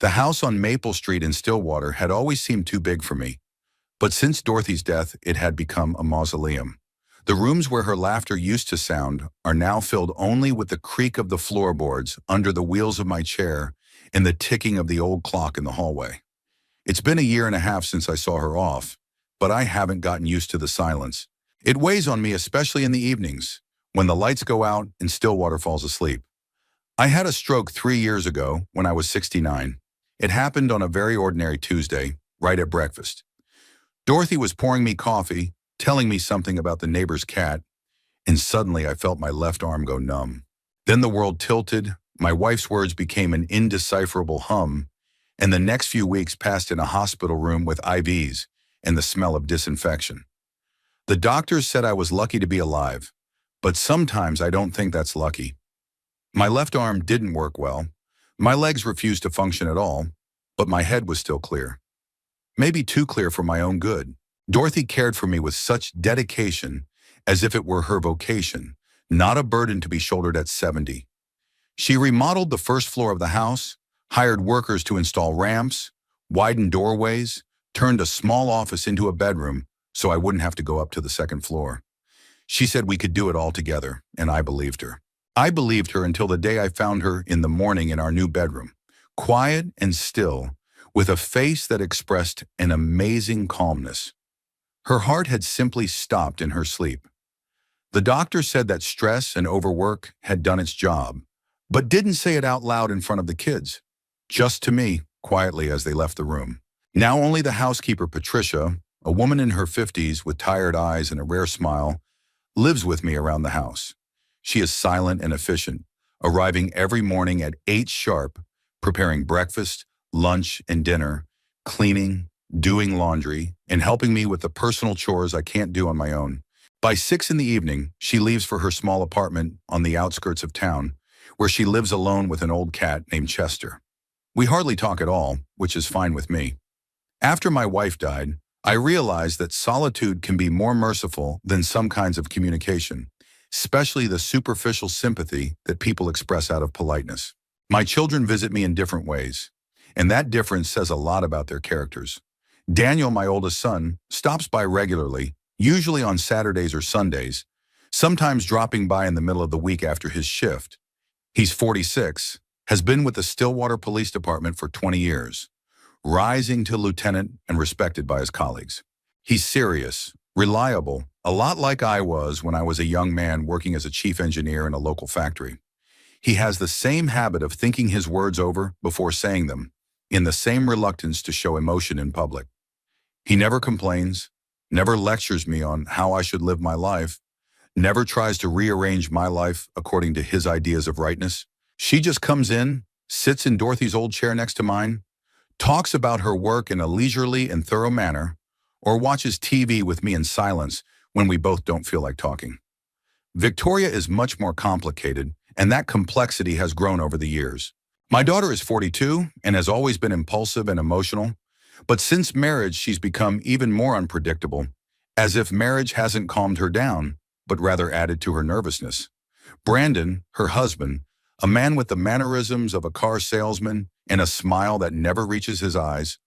The house on Maple Street in Stillwater had always seemed too big for me, but since Dorothy's death, it had become a mausoleum. The rooms where her laughter used to sound are now filled only with the creak of the floorboards under the wheels of my chair and the ticking of the old clock in the hallway. It's been a year and a half since I saw her off, but I haven't gotten used to the silence. It weighs on me, especially in the evenings, when the lights go out and Stillwater falls asleep. I had a stroke 3 years ago when I was 69. It happened on a very ordinary Tuesday, right at breakfast. Dorothy was pouring me coffee, telling me something about the neighbor's cat, and suddenly I felt my left arm go numb. Then the world tilted, my wife's words became an indecipherable hum, and the next few weeks passed in a hospital room with IVs and the smell of disinfection. The doctors said I was lucky to be alive, but sometimes I don't think that's lucky. My left arm didn't work well. My legs refused to function at all, but my head was still clear. Maybe too clear for my own good. Dorothy cared for me with such dedication, as if it were her vocation, not a burden to be shouldered at 70. She remodeled the first floor of the house, hired workers to install ramps, widened doorways, turned a small office into a bedroom so I wouldn't have to go up to the second floor. She said we could do it all together, and I believed her. I believed her until the day I found her in the morning in our new bedroom, quiet and still, with a face that expressed an amazing calmness. Her heart had simply stopped in her sleep. The doctor said that stress and overwork had done its job, but didn't say it out loud in front of the kids, just to me, quietly as they left the room. Now only the housekeeper, Patricia, a woman in her 50s with tired eyes and a rare smile, lives with me around the house. She is silent and efficient, arriving every morning at 8 sharp, preparing breakfast, lunch, and dinner, cleaning, doing laundry, and helping me with the personal chores I can't do on my own. By 6 in the evening, she leaves for her small apartment on the outskirts of town, where she lives alone with an old cat named Chester. We hardly talk at all, which is fine with me. After my wife died, I realized that solitude can be more merciful than some kinds of communication, especially the superficial sympathy that people express out of politeness. My children visit me in different ways, and that difference says a lot about their characters. Daniel, my oldest son, stops by regularly, usually on Saturdays or Sundays, sometimes dropping by in the middle of the week after his shift. He's 46, has been with the Stillwater Police Department for 20 years, rising to lieutenant and respected by his colleagues. He's serious, reliable, a lot like I was when I was a young man working as a chief engineer in a local factory. He has the same habit of thinking his words over before saying them, in the same reluctance to show emotion in public. He never complains, never lectures me on how I should live my life, never tries to rearrange my life according to his ideas of rightness. She just comes in, sits in Dorothy's old chair next to mine, talks about her work in a leisurely and thorough manner, or watches TV with me in silence when we both don't feel like talking. Victoria is much more complicated, and that complexity has grown over the years. My daughter is 42 and has always been impulsive and emotional, but since marriage she's become even more unpredictable, as if marriage hasn't calmed her down, but rather added to her nervousness. Brandon, her husband, a man with the mannerisms of a car salesman and a smile that never reaches his eyes,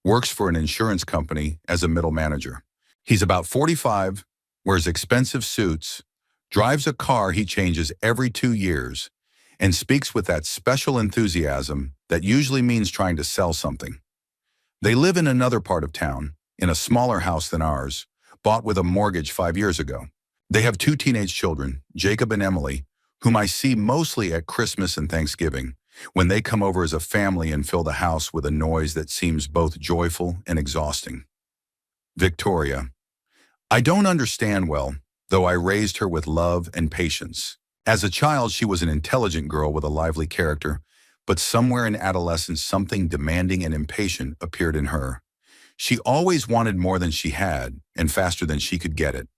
works for an insurance company as a middle manager. He's about 45, wears expensive suits, drives a car he changes every 2 years, and speaks with that special enthusiasm that usually means trying to sell something. They live in another part of town, in a smaller house than ours, bought with a mortgage 5 years ago. They have 2 teenage children, Jacob and Emily, whom I see mostly at Christmas and Thanksgiving, when they come over as a family and fill the house with a noise that seems both joyful and exhausting. Victoria. I don't understand well, though I raised her with love and patience. As a child, she was an intelligent girl with a lively character, but somewhere in adolescence, something demanding and impatient appeared in her. She always wanted more than she had, and faster than she could get it.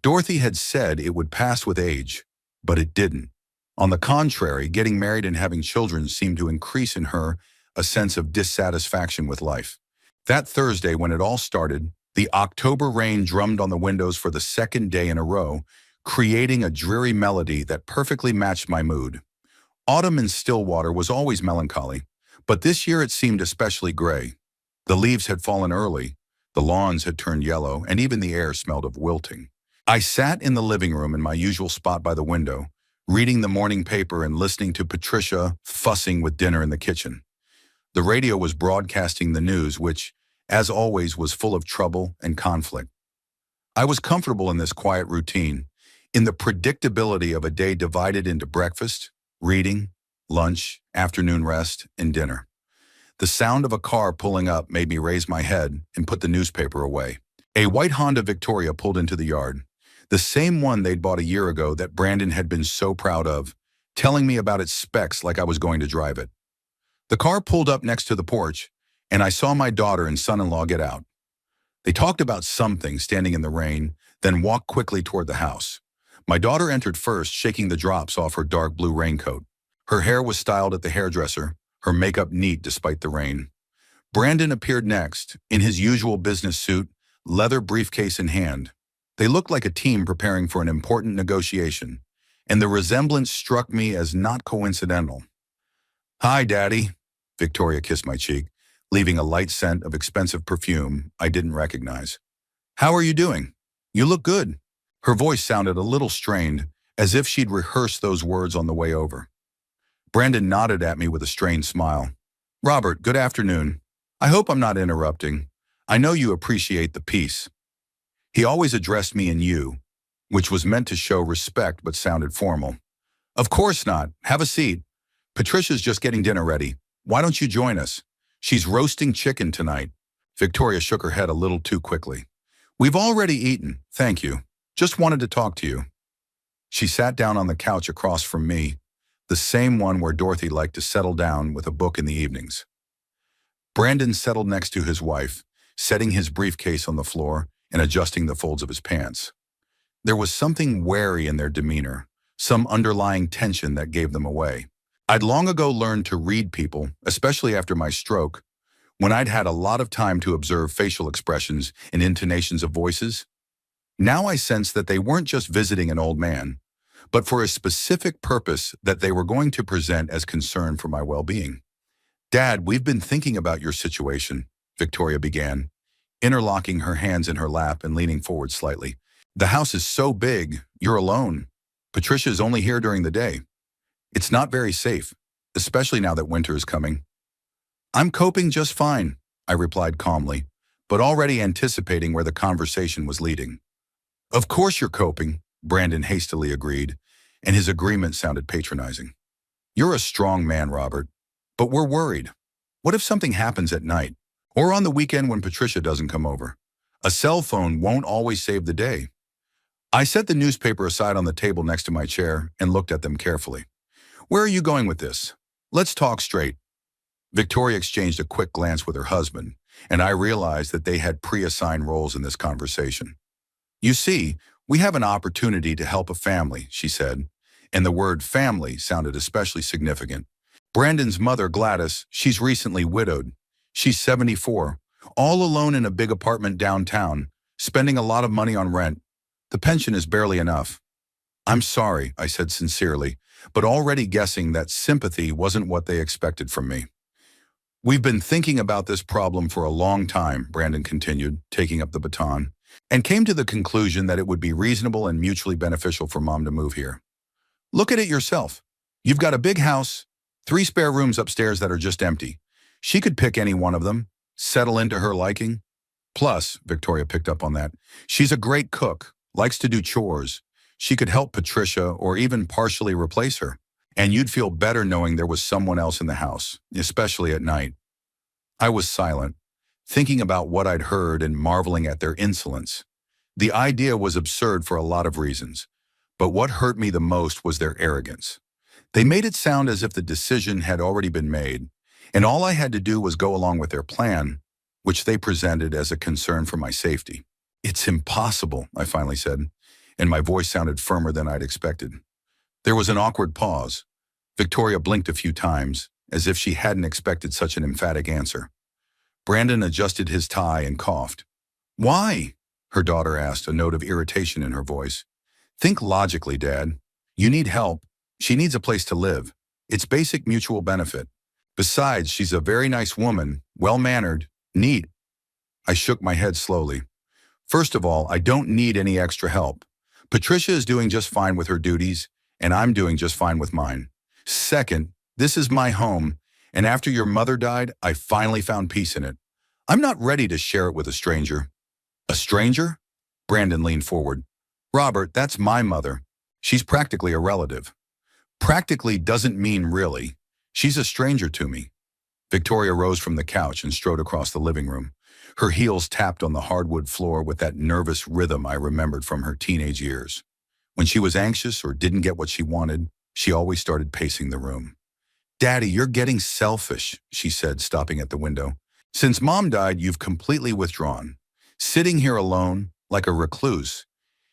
Dorothy had said it would pass with age, but it didn't. On the contrary, getting married and having children seemed to increase in her a sense of dissatisfaction with life. That Thursday, when it all started, the October rain drummed on the windows for the second day in a row, creating a dreary melody that perfectly matched my mood. Autumn in Stillwater was always melancholy, But this year it seemed especially gray. The leaves had fallen early, the lawns had turned yellow, and even the air smelled of wilting. I sat in the living room in my usual spot by the window, reading the morning paper and listening to Patricia fussing with dinner in the kitchen. The radio was broadcasting the news, which, as always, was full of trouble and conflict. I was comfortable in this quiet routine, in the predictability of a day divided into breakfast, reading, lunch, afternoon rest, and dinner. The sound of a car pulling up made me raise my head and put the newspaper away. A white Honda Victoria pulled into the yard, the same one they'd bought a year ago that Brandon had been so proud of, telling me about its specs like I was going to drive it. The car pulled up next to the porch, and I saw my daughter and son-in-law get out. They talked about something standing in the rain, then walked quickly toward the house. My daughter entered first, shaking the drops off her dark blue raincoat. Her hair was styled at the hairdresser, her makeup neat despite the rain. Brandon appeared next, in his usual business suit, leather briefcase in hand. They looked like a team preparing for an important negotiation, and the resemblance struck me as not coincidental. "Hi, Daddy." Victoria kissed my cheek, leaving a light scent of expensive perfume I didn't recognize. "How are you doing? You look good." Her voice sounded a little strained, as if she'd rehearsed those words on the way over. Brandon nodded at me with a strained smile. "Robert, good afternoon. I hope I'm not interrupting. I know you appreciate the peace." He always addressed me in you, which was meant to show respect but sounded formal. "Of course not. Have a seat. Patricia's just getting dinner ready. Why don't you join us? She's roasting chicken tonight." Victoria shook her head a little too quickly. "We've already eaten, thank you. Just wanted to talk to you." She sat down on the couch across from me, the same one where Dorothy liked to settle down with a book in the evenings. Brandon settled next to his wife, setting his briefcase on the floor and adjusting the folds of his pants. There was something wary in their demeanor, some underlying tension that gave them away. I'd long ago learned to read people, especially after my stroke, when I'd had a lot of time to observe facial expressions and intonations of voices. Now I sensed that they weren't just visiting an old man, but for a specific purpose that they were going to present as concern for my well-being. "Dad, we've been thinking about your situation," Victoria began, interlocking her hands in her lap and leaning forward slightly. "The house is so big, you're alone. Patricia's only here during the day. It's not very safe, especially now that winter is coming." "I'm coping just fine," I replied calmly, but already anticipating where the conversation was leading. "Of course you're coping," Brandon hastily agreed, and his agreement sounded patronizing. "You're a strong man, Robert, but we're worried. What if something happens at night, or on the weekend when Patricia doesn't come over? A cell phone won't always save the day." I set the newspaper aside on the table next to my chair and looked at them carefully. "Where are you going with this? Let's talk straight." Victoria exchanged a quick glance with her husband, and I realized that they had pre-assigned roles in this conversation. "You see, we have an opportunity to help a family," she said, and the word family sounded especially significant. "Brandon's mother, Gladys, she's recently widowed. She's 74, all alone in a big apartment downtown, spending a lot of money on rent. The pension is barely enough." "I'm sorry," I said sincerely, but already guessing that sympathy wasn't what they expected from me. "We've been thinking about this problem for a long time," Brandon continued, taking up the baton, "and came to the conclusion that it would be reasonable and mutually beneficial for Mom to move here. Look at it yourself. You've got a big house, 3 spare rooms upstairs that are just empty. She could pick any one of them, settle into her liking. Plus," Victoria picked up on that, "she's a great cook, likes to do chores. She could help Patricia or even partially replace her. And you'd feel better knowing there was someone else in the house, especially at night." I was silent, thinking about what I'd heard and marveling at their insolence. The idea was absurd for a lot of reasons, but what hurt me the most was their arrogance. They made it sound as if the decision had already been made, and all I had to do was go along with their plan, which they presented as a concern for my safety. "It's impossible," I finally said, and my voice sounded firmer than I'd expected. There was an awkward pause. Victoria blinked a few times, as if she hadn't expected such an emphatic answer. Brandon adjusted his tie and coughed. "Why?" her daughter asked, a note of irritation in her voice. "Think logically, Dad. You need help. She needs a place to live. It's basic mutual benefit. Besides, she's a very nice woman, well-mannered, neat. I shook my head slowly. First of all, I don't need any extra help. Patricia is doing just fine with her duties, and I'm doing just fine with mine. Second, this is my home, and after your mother died, I finally found peace in it. I'm not ready to share it with a stranger. A stranger? Brandon leaned forward. Robert, that's my mother. She's practically a relative. Practically doesn't mean really. She's a stranger to me. Victoria rose from the couch and strode across the living room. Her heels tapped on the hardwood floor with that nervous rhythm I remembered from her teenage years. When she was anxious or didn't get what she wanted, she always started pacing the room. Daddy, you're getting selfish, she said, stopping at the window. Since Mom died, you've completely withdrawn. Sitting here alone, like a recluse.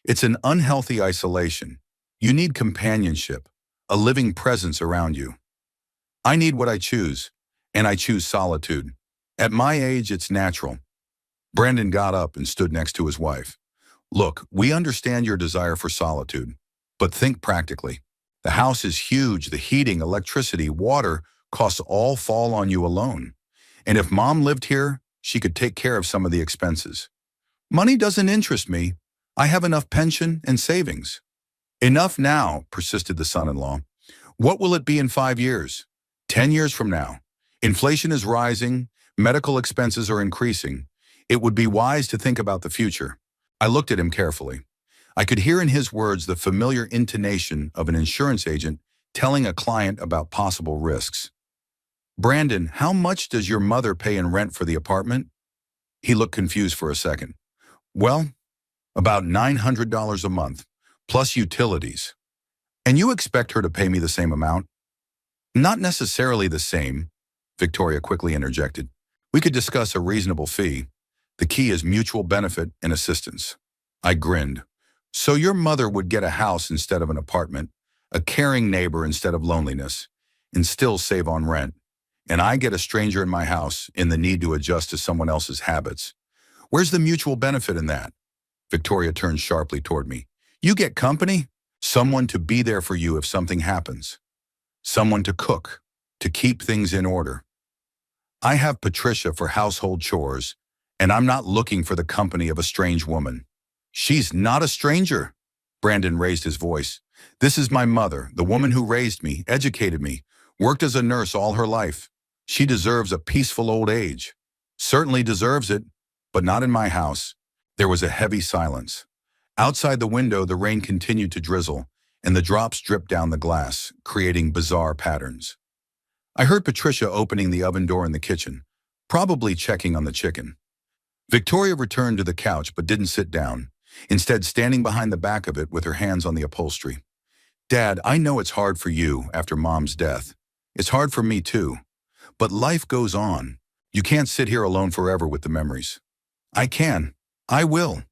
It's an unhealthy isolation. You need companionship, a living presence around you. I need what I choose, and I choose solitude. At my age, it's natural. Brandon got up and stood next to his wife. Look, we understand your desire for solitude, but think practically. The house is huge, the heating, electricity, water costs all fall on you alone. And if Mom lived here, she could take care of some of the expenses. Money doesn't interest me. I have enough pension and savings. Enough now, persisted the son-in-law. What will it be in 5 years? 10 years from now? Inflation is rising, medical expenses are increasing. It would be wise to think about the future. I looked at him carefully. I could hear in his words the familiar intonation of an insurance agent telling a client about possible risks. Brandon, how much does your mother pay in rent for the apartment? He looked confused for a second. Well, about $900 a month, plus utilities. And you expect her to pay me the same amount? Not necessarily the same, Victoria quickly interjected. We could discuss a reasonable fee. The key is mutual benefit and assistance. I grinned. So your mother would get a house instead of an apartment, a caring neighbor instead of loneliness, and still save on rent. And I get a stranger in my house in the need to adjust to someone else's habits. Where's the mutual benefit in that? Victoria turned sharply toward me. You get company? Someone to be there for you if something happens. Someone to cook, to keep things in order. I have Patricia for household chores, and I'm not looking for the company of a strange woman. She's not a stranger. Brandon raised his voice. This is my mother, the woman who raised me, educated me, worked as a nurse all her life. She deserves a peaceful old age. Certainly deserves it, but not in my house. There was a heavy silence. Outside the window, the rain continued to drizzle, and the drops dripped down the glass, creating bizarre patterns. I heard Patricia opening the oven door in the kitchen, probably checking on the chicken. Victoria returned to the couch but didn't sit down, instead standing behind the back of it with her hands on the upholstery. Dad, I know it's hard for you after Mom's death. It's hard for me too. But life goes on. You can't sit here alone forever with the memories. I can. I will.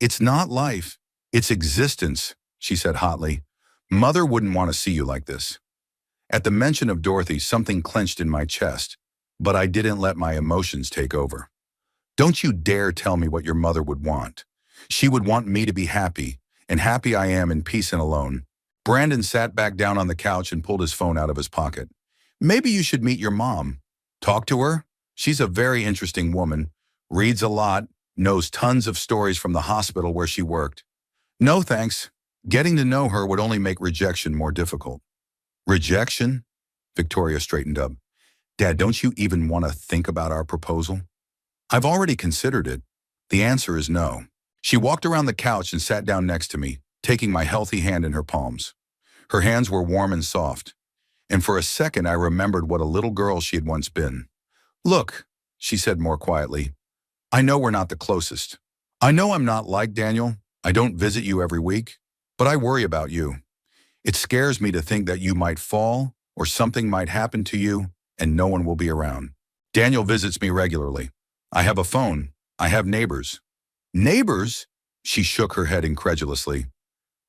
It's not life. It's existence, she said hotly. Mother wouldn't want to see you like this. At the mention of Dorothy, something clenched in my chest, but I didn't let my emotions take over. Don't you dare tell me what your mother would want. She would want me to be happy, and happy I am in peace and alone. Brandon sat back down on the couch and pulled his phone out of his pocket. Maybe you should meet your mom. Talk to her. She's a very interesting woman, reads a lot, knows tons of stories from the hospital where she worked. No thanks. Getting to know her would only make rejection more difficult. Rejection? Victoria straightened up. Dad, don't you even want to think about our proposal? I've already considered it. The answer is no. She walked around the couch and sat down next to me, taking my healthy hand in her palms. Her hands were warm and soft, and for a second I remembered what a little girl she had once been. Look, she said more quietly, I know we're not the closest. I know I'm not like Daniel. I don't visit you every week, but I worry about you. It scares me to think that you might fall or something might happen to you and no one will be around. Daniel visits me regularly. I have a phone. I have neighbors. Neighbors? She shook her head incredulously.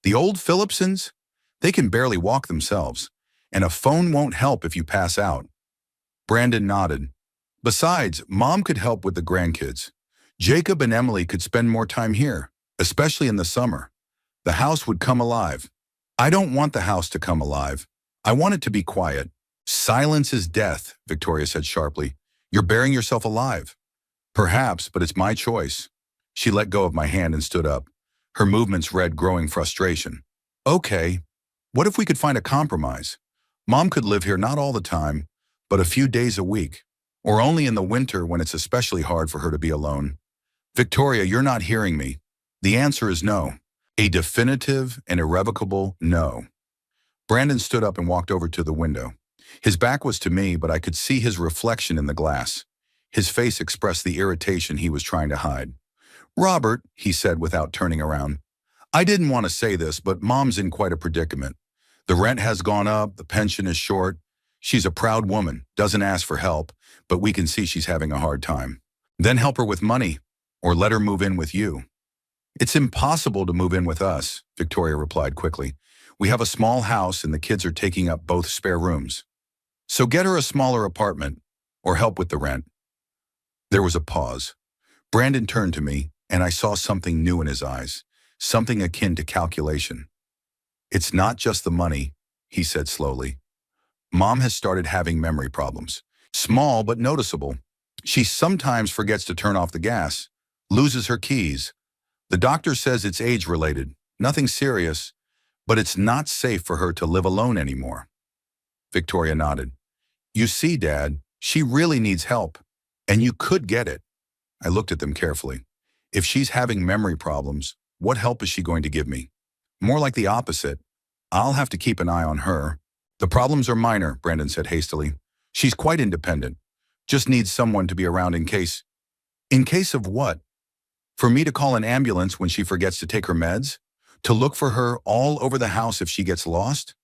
The old Phillipsons? They can barely walk themselves, and a phone won't help if you pass out. Brandon nodded. Besides, Mom could help with the grandkids. Jacob and Emily could spend more time here, especially in the summer. The house would come alive. I don't want the house to come alive. I want it to be quiet. Silence is death, Victoria said sharply. You're burying yourself alive. Perhaps, but it's my choice. She let go of my hand and stood up. Her movements read growing frustration. Okay, what if we could find a compromise? Mom could live here not all the time, but a few days a week, or only in the winter when it's especially hard for her to be alone. Victoria, you're not hearing me. The answer is no. A definitive and irrevocable no. Brandon stood up and walked over to the window. His back was to me, but I could see his reflection in the glass. His face expressed the irritation he was trying to hide. Robert, he said without turning around, I didn't want to say this, but Mom's in quite a predicament. The rent has gone up, the pension is short. She's a proud woman, doesn't ask for help, but we can see she's having a hard time. Then help her with money, or let her move in with you. It's impossible to move in with us, Victoria replied quickly. We have a small house and the kids are taking up both spare rooms. So get her a smaller apartment, or help with the rent. There was a pause. Brandon turned to me, and I saw something new in his eyes, something akin to calculation. It's not just the money, he said slowly. Mom has started having memory problems. Small but noticeable. She sometimes forgets to turn off the gas, loses her keys. The doctor says it's age-related, nothing serious, but it's not safe for her to live alone anymore. Victoria nodded. You see, Dad, she really needs help, and you could get it. I looked at them carefully. If she's having memory problems, what help is she going to give me? More like the opposite. I'll have to keep an eye on her. The problems are minor, Brandon said hastily. She's quite independent. Just needs someone to be around in case. In case of what? For me to call an ambulance when she forgets to take her meds? To look for her all over the house if she gets lost?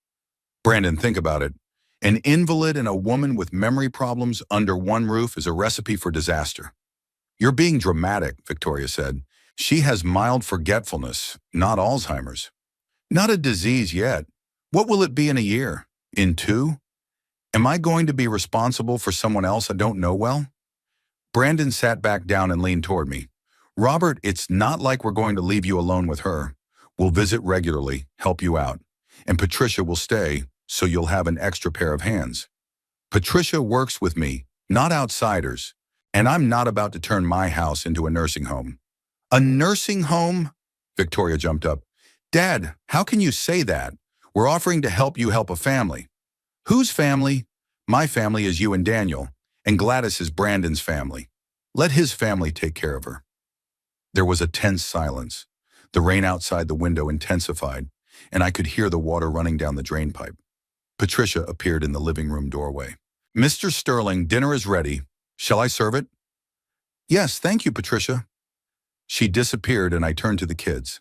Brandon, think about it. An invalid and a woman with memory problems under one roof is a recipe for disaster. You're being dramatic, Victoria said. She has mild forgetfulness, not Alzheimer's. Not a disease yet. What will it be in a year? In 2? Am I going to be responsible for someone else I don't know well? Brandon sat back down and leaned toward me. Robert, it's not like we're going to leave you alone with her. We'll visit regularly, help you out. And Patricia will stay, so you'll have an extra pair of hands. Patricia works with me, not outsiders. And I'm not about to turn my house into a nursing home. A nursing home? Victoria jumped up. Dad, how can you say that? We're offering to help you help a family. Whose family? My family is you and Daniel, and Gladys is Brandon's family. Let his family take care of her. There was a tense silence. The rain outside the window intensified, and I could hear the water running down the drain pipe. Patricia appeared in the living room doorway. Mr. Sterling, dinner is ready. Shall I serve it? Yes, thank you, Patricia. She disappeared and I turned to the kids.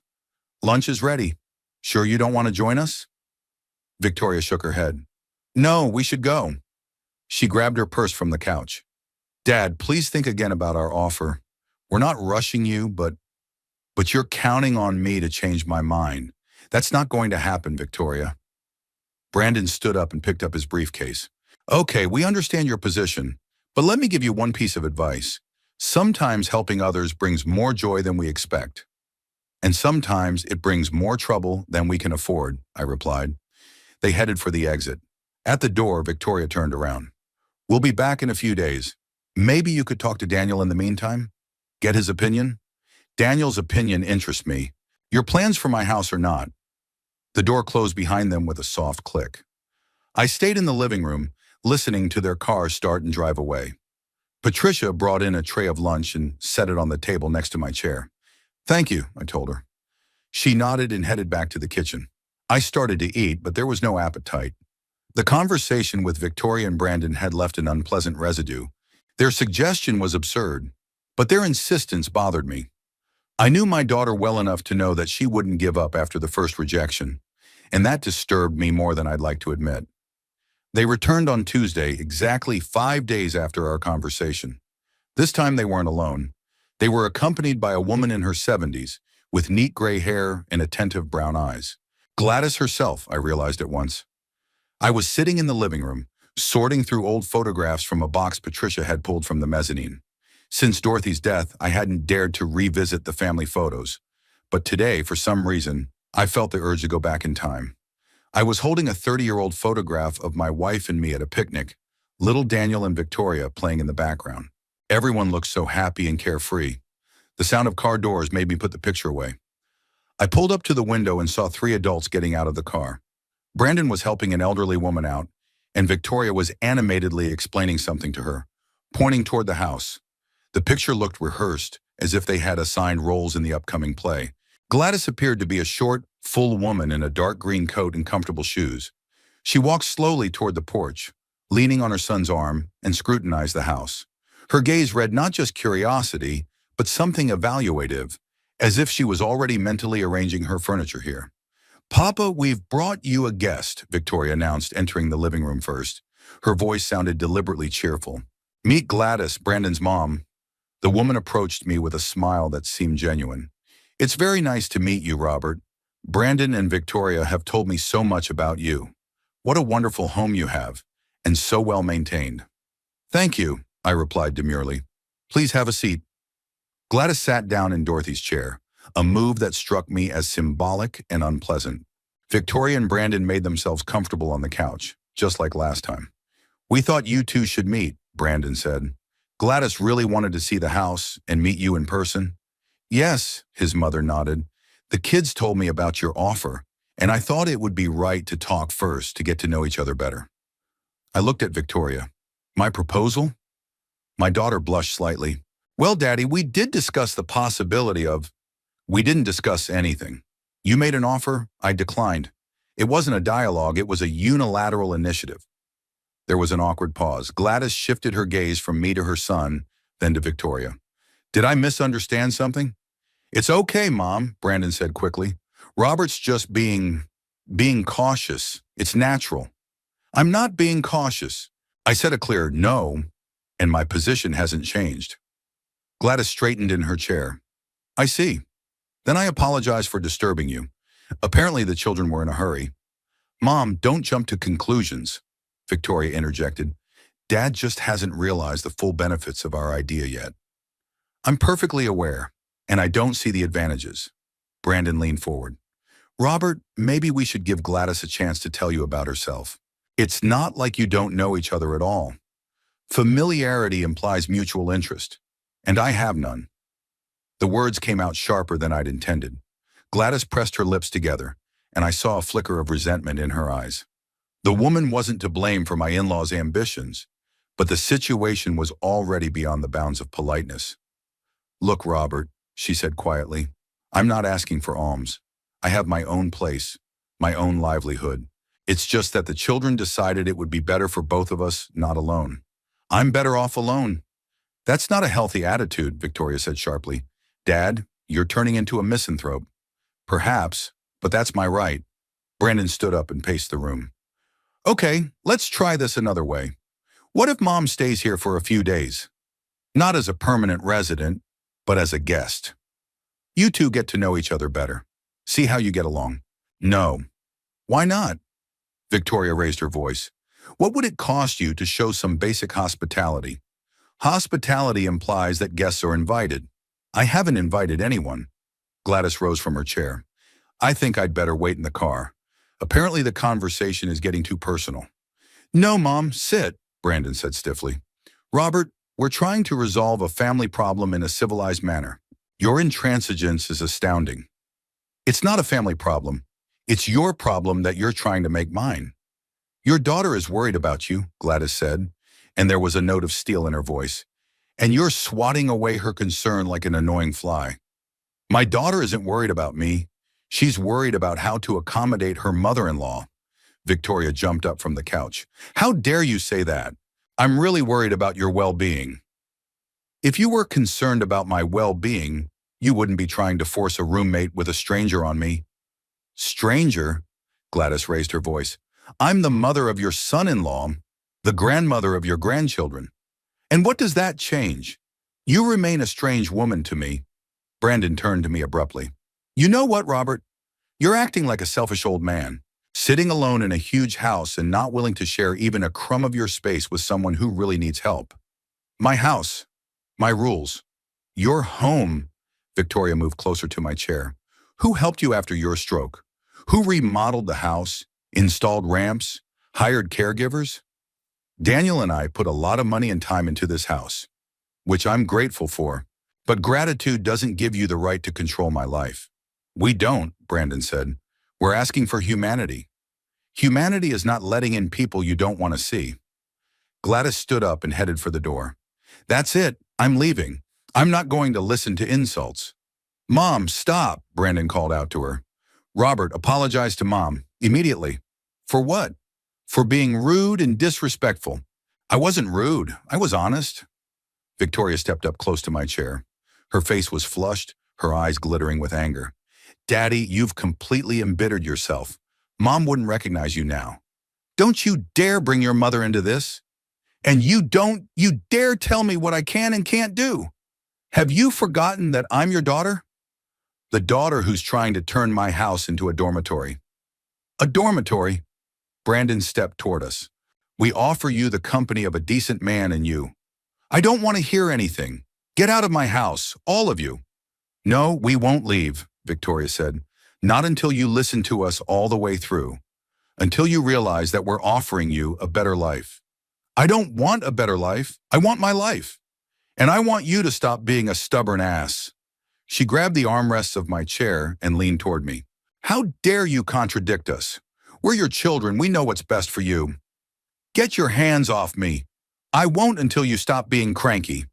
Lunch is ready. Sure you don't want to join us? Victoria shook her head. No, we should go. She grabbed her purse from the couch. Dad, please think again about our offer. We're not rushing you, but you're counting on me to change my mind. That's not going to happen, Victoria. Brandon stood up and picked up his briefcase. Okay, we understand your position. But let me give you one piece of advice. Sometimes helping others brings more joy than we expect. And sometimes it brings more trouble than we can afford, I replied. They headed for the exit. At the door, Victoria turned around. We'll be back in a few days. Maybe you could talk to Daniel in the meantime? Get his opinion? Daniel's opinion interests me. Your plans for my house are not. The door closed behind them with a soft click. I stayed in the living room, listening to their car start and drive away. Patricia brought in a tray of lunch and set it on the table next to my chair. Thank you, I told her. She nodded and headed back to the kitchen. I started to eat, but there was no appetite. The conversation with Victoria and Brandon had left an unpleasant residue. Their suggestion was absurd, but their insistence bothered me. I knew my daughter well enough to know that she wouldn't give up after the first rejection, and that disturbed me more than I'd like to admit. They returned on Tuesday, exactly 5 days after our conversation. This time they weren't alone. They were accompanied by a woman in her 70s, with neat gray hair and attentive brown eyes. Gladys herself, I realized at once. I was sitting in the living room, sorting through old photographs from a box Patricia had pulled from the mezzanine. Since Dorothy's death, I hadn't dared to revisit the family photos. But today, for some reason, I felt the urge to go back in time. I was holding a 30-year-old photograph of my wife and me at a picnic, little Daniel and Victoria playing in the background. Everyone looked so happy and carefree. The sound of car doors made me put the picture away. I pulled up to the window and saw three adults getting out of the car. Brandon was helping an elderly woman out, and Victoria was animatedly explaining something to her, pointing toward the house. The picture looked rehearsed, as if they had assigned roles in the upcoming play. Gladys appeared to be a short, full woman in a dark green coat and comfortable shoes. She walked slowly toward the porch, leaning on her son's arm, and scrutinized the house. Her gaze read not just curiosity, but something evaluative, as if she was already mentally arranging her furniture here. "Papa, we've brought you a guest," Victoria announced, entering the living room first. Her voice sounded deliberately cheerful. "Meet Gladys, Brandon's mom." The woman approached me with a smile that seemed genuine. "It's very nice to meet you, Robert. Brandon and Victoria have told me so much about you. What a wonderful home you have, and so well maintained." "Thank you," I replied demurely. "Please have a seat." Gladys sat down in Dorothy's chair, a move that struck me as symbolic and unpleasant. Victoria and Brandon made themselves comfortable on the couch, just like last time. "We thought you two should meet," Brandon said. "Gladys really wanted to see the house and meet you in person." "Yes," his mother nodded. "The kids told me about your offer, and I thought it would be right to talk first to get to know each other better." I looked at Victoria. "My proposal?" My daughter blushed slightly. "Well, Daddy, we did discuss the possibility of—" "We didn't discuss anything. You made an offer, I declined. It wasn't a dialogue, it was a unilateral initiative." There was an awkward pause. Gladys shifted her gaze from me to her son, then to Victoria. "Did I misunderstand something?" "It's okay, Mom," Brandon said quickly. "Robert's just being cautious. It's natural." "I'm not being cautious." I said a clear no, and my position hasn't changed. Gladys straightened in her chair. "I see. Then I apologize for disturbing you. Apparently the children were in a hurry." "Mom, don't jump to conclusions," Victoria interjected. "Dad just hasn't realized the full benefits of our idea yet." "I'm perfectly aware, and I don't see the advantages." Brandon leaned forward. "Robert, maybe we should give Gladys a chance to tell you about herself. It's not like you don't know each other at all. Familiarity implies mutual interest, and I have none." The words came out sharper than I'd intended. Gladys pressed her lips together, and I saw a flicker of resentment in her eyes. The woman wasn't to blame for my in-laws' ambitions, but the situation was already beyond the bounds of politeness. "Look, Robert," she said quietly, "I'm not asking for alms. I have my own place, my own livelihood. It's just that the children decided it would be better for both of us not alone. I'm better off alone." "That's not a healthy attitude," Victoria said sharply. "Dad, you're turning into a misanthrope." "Perhaps, but that's my right." Brandon stood up and paced the room. "Okay, let's try this another way. What if Mom stays here for a few days? Not as a permanent resident, but as a guest. You two get to know each other better. See how you get along." "No." "Why not?" Victoria raised her voice. "What would it cost you to show some basic hospitality? Hospitality implies that guests are invited. I haven't invited anyone." Gladys rose from her chair. "I think I'd better wait in the car. Apparently the conversation is getting too personal." "No, Mom, sit," Brandon said stiffly. "Robert, we're trying to resolve a family problem in a civilized manner. Your intransigence is astounding. It's not a family problem. It's your problem that you're trying to make mine." "Your daughter is worried about you," Gladys said, and there was a note of steel in her voice. "And you're swatting away her concern like an annoying fly." "My daughter isn't worried about me. She's worried about how to accommodate her mother-in-law." Victoria jumped up from the couch. "How dare you say that? I'm really worried about your well-being." "If you were concerned about my well-being, you wouldn't be trying to force a roommate with a stranger on me." "Stranger?" Gladys raised her voice. "I'm the mother of your son-in-law, the grandmother of your grandchildren. And what does that change? You remain a strange woman to me." Brandon turned to me abruptly. "You know what, Robert? You're acting like a selfish old man, sitting alone in a huge house and not willing to share even a crumb of your space with someone who really needs help. My house, my rules, your home." Victoria moved closer to my chair. "Who helped you after your stroke? Who remodeled the house Installed ramps, hired caregivers. Daniel and I put a lot of money and time into this house, which I'm grateful for. But gratitude doesn't give you the right to control my life. We don't, Brandon said. We're asking for humanity. Humanity is not letting in people you don't want to see. Gladys stood up and headed for the door. That's it. I'm leaving. I'm not going to listen to insults. Mom, stop, Brandon called out to her. Robert, apologize to Mom, immediately. For what? For being rude and disrespectful. I wasn't rude. I was honest. Victoria stepped up close to my chair. Her face was flushed, her eyes glittering with anger. Daddy, you've completely embittered yourself. Mom wouldn't recognize you now. Don't you dare bring your mother into this. And you dare tell me what I can and can't do. Have you forgotten that I'm your daughter? The daughter who's trying to turn my house into a dormitory. A dormitory? Brandon stepped toward us. We offer you the company of a decent man and you. I don't want to hear anything. Get out of my house, all of you. No, we won't leave, Victoria said. Not until you listen to us all the way through. Until you realize that we're offering you a better life. I don't want a better life. I want my life. And I want you to stop being a stubborn ass. She grabbed the armrests of my chair and leaned toward me. How dare you contradict us? We're your children. We know what's best for you. Get your hands off me. I won't until you stop being cranky.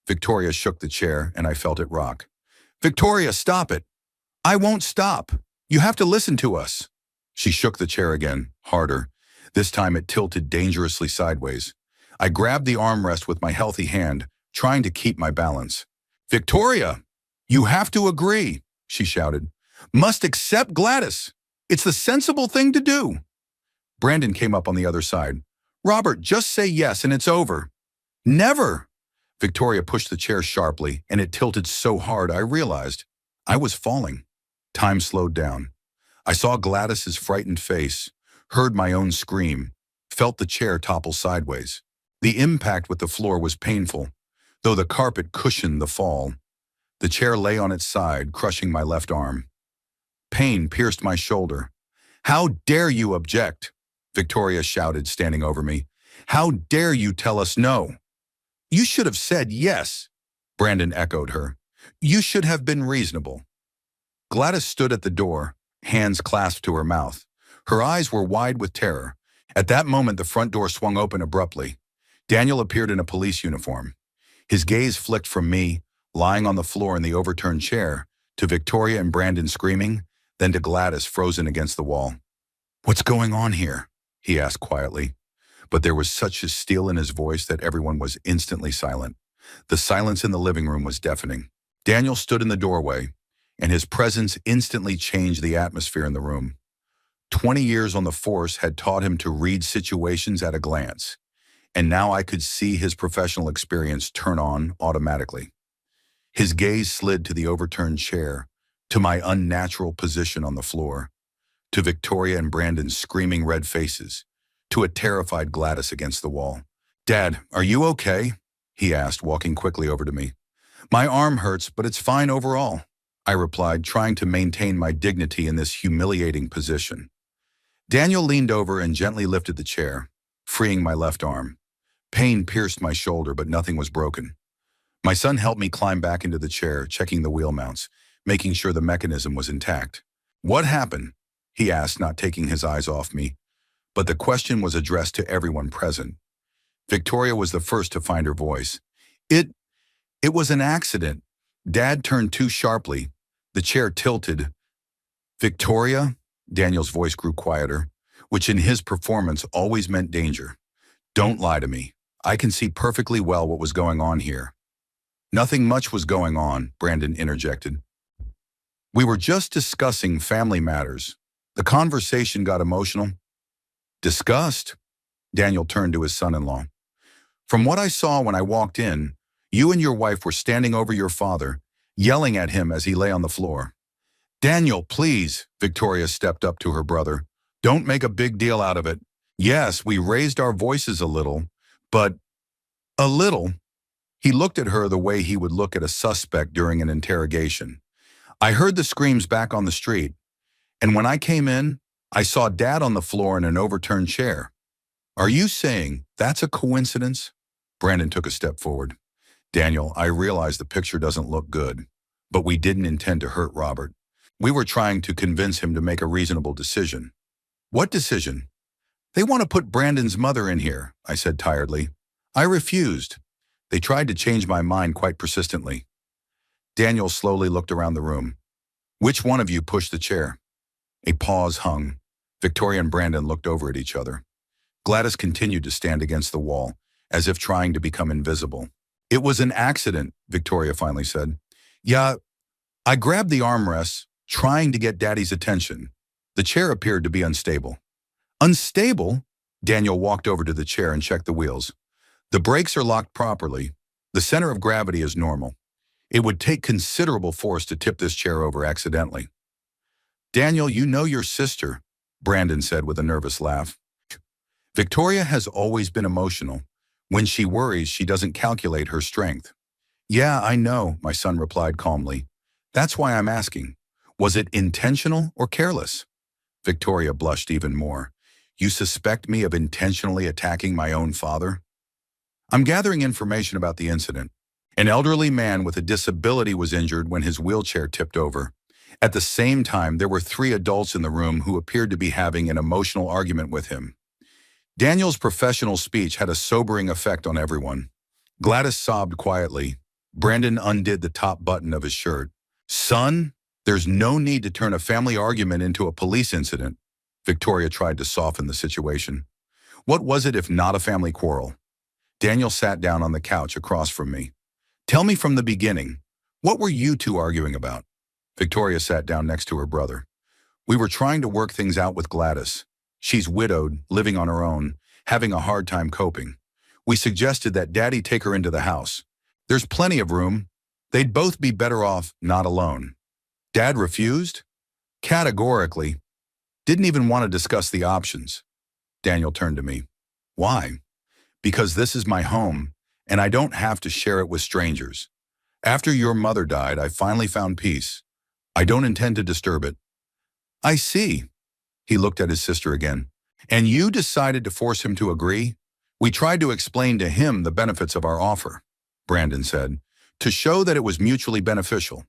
Victoria shook the chair and I felt it rock. Victoria, stop it. I won't stop. You have to listen to us. She shook the chair again, harder. This time it tilted dangerously sideways. I grabbed the armrest with my healthy hand, trying to keep my balance. Victoria, you have to agree, she shouted. Must accept Gladys. It's the sensible thing to do. Brandon came up on the other side. Robert, just say yes and it's over. Never. Victoria pushed the chair sharply, and it tilted so hard I realized I was falling. Time slowed down. I saw Gladys's frightened face, heard my own scream, felt the chair topple sideways. The impact with the floor was painful, though the carpet cushioned the fall. The chair lay on its side, crushing my left arm. Pain pierced my shoulder. How dare you object? Victoria shouted, standing over me. How dare you tell us no? You should have said yes, Brandon echoed her. You should have been reasonable. Gladys stood at the door, hands clasped to her mouth. Her eyes were wide with terror. At that moment, the front door swung open abruptly. Daniel appeared in a police uniform. His gaze flicked from me, lying on the floor in the overturned chair, to Victoria and Brandon screaming, then to Gladys frozen against the wall. What's going on here? He asked quietly. But there was such a steel in his voice that everyone was instantly silent. The silence in the living room was deafening. Daniel stood in the doorway, and his presence instantly changed the atmosphere in the room. 20 years on the force had taught him to read situations at a glance, and now I could see his professional experience turn on automatically. His gaze slid to the overturned chair, to my unnatural position on the floor, to Victoria and Brandon's screaming red faces, to a terrified Gladys against the wall. Dad, are you okay? He asked, walking quickly over to me. My arm hurts, but it's fine overall, I replied, trying to maintain my dignity in this humiliating position. Daniel leaned over and gently lifted the chair, freeing my left arm. Pain pierced my shoulder, but nothing was broken. My son helped me climb back into the chair, checking the wheel mounts, making sure the mechanism was intact. What happened? He asked, not taking his eyes off me. But the question was addressed to everyone present. Victoria was the first to find her voice. It was an accident. Dad turned too sharply. The chair tilted. Victoria? Daniel's voice grew quieter, which in his performance always meant danger. Don't lie to me. I can see perfectly well what was going on here. Nothing much was going on, Brandon interjected. We were just discussing family matters. The conversation got emotional. Disgust? Daniel turned to his son-in-law. From what I saw when I walked in, you and your wife were standing over your father, yelling at him as he lay on the floor. Daniel, please, Victoria stepped up to her brother. Don't make a big deal out of it. Yes, we raised our voices a little, but a little. He looked at her the way he would look at a suspect during an interrogation. I heard the screams back on the street, and when I came in, I saw Dad on the floor in an overturned chair. Are you saying that's a coincidence? Brandon took a step forward. Daniel, I realize the picture doesn't look good, but we didn't intend to hurt Robert. We were trying to convince him to make a reasonable decision. What decision? They want to put Brandon's mother in here, I said tiredly. I refused. They tried to change my mind quite persistently. Daniel slowly looked around the room. Which one of you pushed the chair? A pause hung. Victoria and Brandon looked over at each other. Gladys continued to stand against the wall, as if trying to become invisible. It was an accident, Victoria finally said. Yeah, I grabbed the armrests, trying to get Daddy's attention. The chair appeared to be unstable. Unstable? Daniel walked over to the chair and checked the wheels. The brakes are locked properly. The center of gravity is normal. It would take considerable force to tip this chair over accidentally. Daniel, you know your sister, Brandon said with a nervous laugh. Victoria has always been emotional. When she worries, she doesn't calculate her strength. Yeah, I know, my son replied calmly. That's why I'm asking. Was it intentional or careless? Victoria blushed even more. You suspect me of intentionally attacking my own father? I'm gathering information about the incident. An elderly man with a disability was injured when his wheelchair tipped over. At the same time, there were 3 adults in the room who appeared to be having an emotional argument with him. Daniel's professional speech had a sobering effect on everyone. Gladys sobbed quietly. Brandon undid the top button of his shirt. Son, there's no need to turn a family argument into a police incident. Victoria tried to soften the situation. What was it if not a family quarrel? Daniel sat down on the couch across from me. Tell me from the beginning. What were you two arguing about? Victoria sat down next to her brother. We were trying to work things out with Gladys. She's widowed, living on her own, having a hard time coping. We suggested that Daddy take her into the house. There's plenty of room. They'd both be better off not alone. Dad refused? Categorically. Didn't even want to discuss the options. Daniel turned to me. Why? Because this is my home, and I don't have to share it with strangers. After your mother died, I finally found peace. I don't intend to disturb it. I see. He looked at his sister again. And you decided to force him to agree? We tried to explain to him the benefits of our offer, Brandon said, to show that it was mutually beneficial.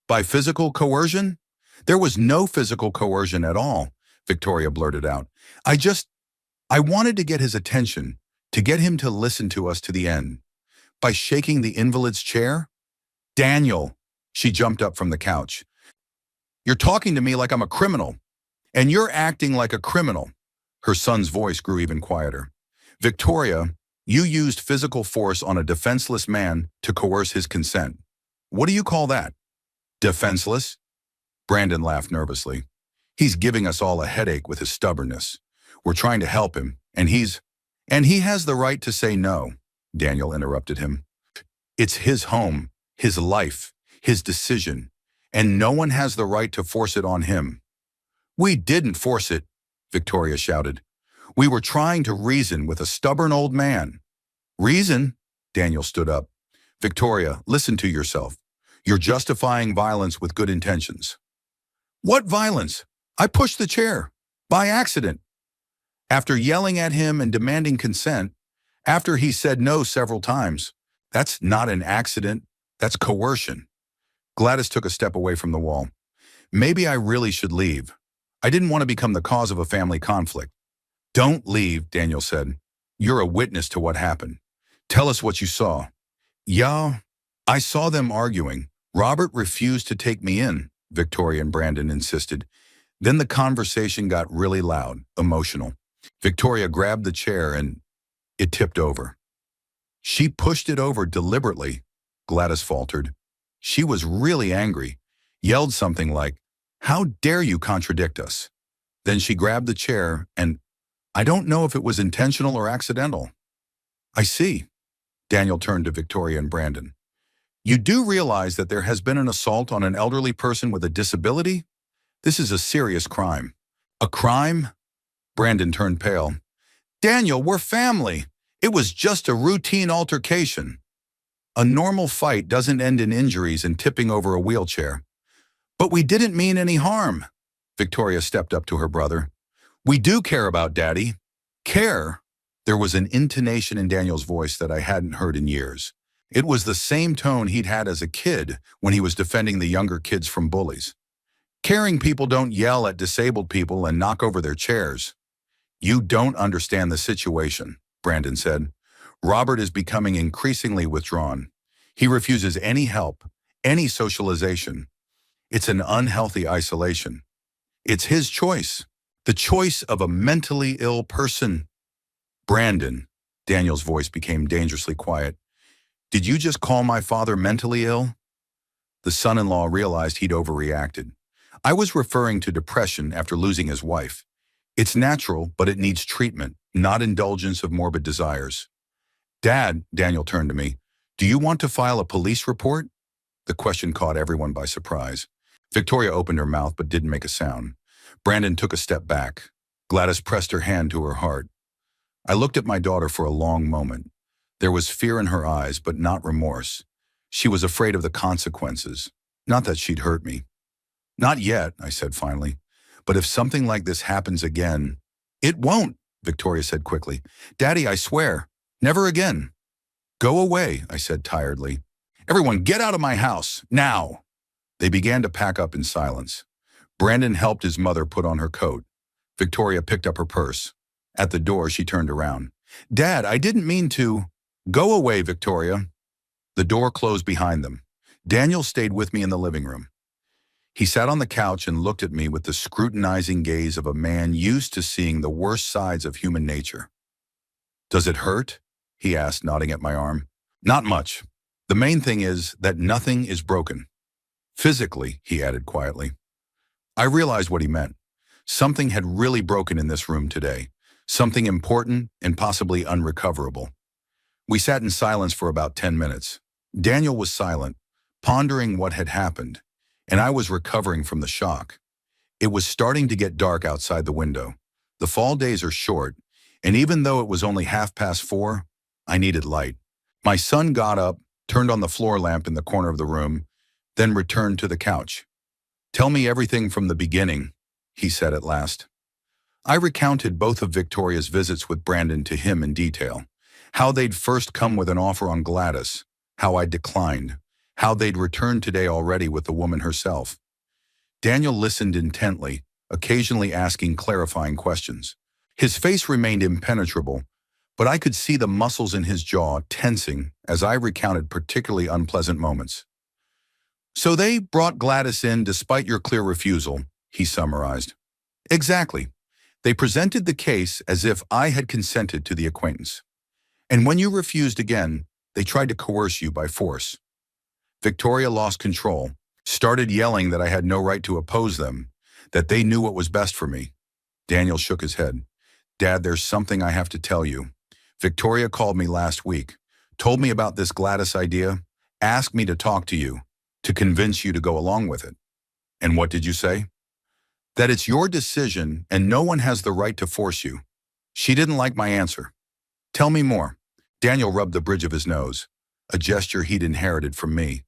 By physical coercion? There was no physical coercion at all, Victoria blurted out. I wanted to get his attention, to get him to listen to us to the end. By shaking the invalid's chair? Daniel, she jumped up from the couch. You're talking to me like I'm a criminal. And you're acting like a criminal. Her son's voice grew even quieter. Victoria, you used physical force on a defenseless man to coerce his consent. What do you call that? Defenseless? Brandon laughed nervously. He's giving us all a headache with his stubbornness. We're trying to help him, and he has the right to say no, Daniel interrupted him. It's his home, his life, his decision, and no one has the right to force it on him. We didn't force it, Victoria shouted. We were trying to reason with a stubborn old man. Reason? Daniel stood up. Victoria, listen to yourself. You're justifying violence with good intentions. What violence? I pushed the chair. By accident. After yelling at him and demanding consent, after he said no several times. That's not an accident. That's coercion. Gladys took a step away from the wall. Maybe I really should leave. I didn't want to become the cause of a family conflict. Don't leave, Daniel said. You're a witness to what happened. Tell us what you saw. Yeah, I saw them arguing. Robert refused to take me in, Victoria and Brandon insisted. Then the conversation got really loud, emotional. Victoria grabbed the chair and it tipped over. She pushed it over deliberately, Gladys faltered. She was really angry, yelled something like, "How dare you contradict us?" Then she grabbed the chair and I don't know if it was intentional or accidental. I see. Daniel turned to Victoria and Brandon. You do realize that there has been an assault on an elderly person with a disability? This is a serious crime. A crime? Brandon turned pale. Daniel, we're family. It was just a routine altercation. A normal fight doesn't end in injuries and tipping over a wheelchair. But we didn't mean any harm. Victoria stepped up to her brother. We do care about Daddy. Care? There was an intonation in Daniel's voice that I hadn't heard in years. It was the same tone he'd had as a kid when he was defending the younger kids from bullies. Caring people don't yell at disabled people and knock over their chairs. You don't understand the situation, Brandon said. Robert is becoming increasingly withdrawn. He refuses any help, any socialization. It's an unhealthy isolation. It's his choice. The choice of a mentally ill person. Brandon, Daniel's voice became dangerously quiet. Did you just call my father mentally ill? The son-in-law realized he'd overreacted. I was referring to depression after losing his wife. It's natural, but it needs treatment, not indulgence of morbid desires. Dad, Daniel turned to me, do you want to file a police report? The question caught everyone by surprise. Victoria opened her mouth but didn't make a sound. Brandon took a step back. Gladys pressed her hand to her heart. I looked at my daughter for a long moment. There was fear in her eyes, but not remorse. She was afraid of the consequences, not that she'd hurt me. Not yet, I said finally. But if something like this happens again... It won't, Victoria said quickly. Daddy, I swear. Never again. Go away, I said tiredly. Everyone, get out of my house, now. They began to pack up in silence. Brandon helped his mother put on her coat. Victoria picked up her purse. At the door, she turned around. Dad, I didn't mean to... Go away, Victoria. The door closed behind them. Daniel stayed with me in the living room. He sat on the couch and looked at me with the scrutinizing gaze of a man used to seeing the worst sides of human nature. Does it hurt? He asked, nodding at my arm. Not much. The main thing is that nothing is broken. Physically, he added quietly. I realized what he meant. Something had really broken in this room today. Something important and possibly unrecoverable. We sat in silence for about 10 minutes. Daniel was silent, pondering what had happened, and I was recovering from the shock. It was starting to get dark outside the window. The fall days are short, and even though it was only 4:30, I needed light. My son got up, turned on the floor lamp in the corner of the room, then returned to the couch. Tell me everything from the beginning, he said at last. I recounted both of Victoria's visits with Brandon to him in detail. How they'd first come with an offer on Gladys, how I declined, how they'd returned today already with the woman herself. Daniel listened intently, occasionally asking clarifying questions. His face remained impenetrable, but I could see the muscles in his jaw tensing as I recounted particularly unpleasant moments. So they brought Gladys in despite your clear refusal, he summarized. Exactly. They presented the case as if I had consented to the acquaintance. And when you refused again, they tried to coerce you by force. Victoria lost control, started yelling that I had no right to oppose them, that they knew what was best for me. Daniel shook his head. Dad, there's something I have to tell you. Victoria called me last week, told me about this Gladys idea, asked me to talk to you, to convince you to go along with it. And what did you say? That it's your decision and no one has the right to force you. She didn't like my answer. Tell me more. Daniel rubbed the bridge of his nose, a gesture he'd inherited from me.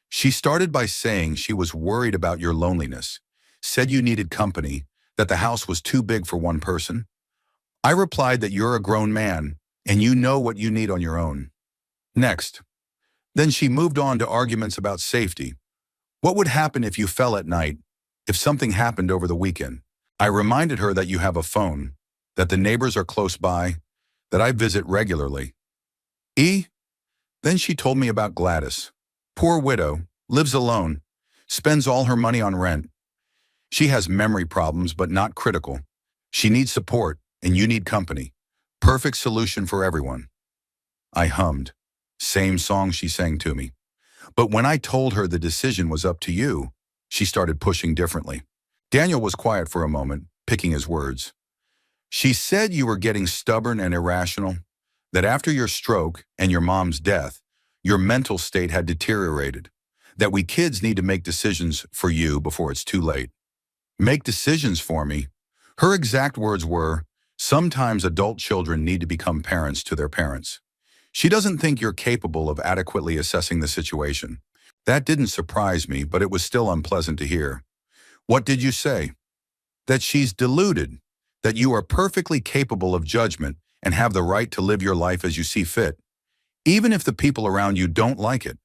She started by saying she was worried about your loneliness, said you needed company, that the house was too big for one person. I replied that you're a grown man and you know what you need on your own. Next. Then she moved on to arguments about safety. What would happen if you fell at night, if something happened over the weekend? I reminded her that you have a phone, that the neighbors are close by, that I visit regularly. Then she told me about Gladys. Poor widow, lives alone, spends all her money on rent. She has memory problems, but not critical. She needs support, and you need company. Perfect solution for everyone. I hummed. Same song she sang to me. But when I told her the decision was up to you, she started pushing differently. Daniel was quiet for a moment, picking his words. She said you were getting stubborn and irrational, that after your stroke and your mom's death, your mental state had deteriorated, that we kids need to make decisions for you before it's too late. Make decisions for me? Her exact words were, sometimes adult children need to become parents to their parents. She doesn't think you're capable of adequately assessing the situation. That didn't surprise me, but it was still unpleasant to hear. What did you say? That she's deluded, that you are perfectly capable of judgment and have the right to live your life as you see fit, even if the people around you don't like it.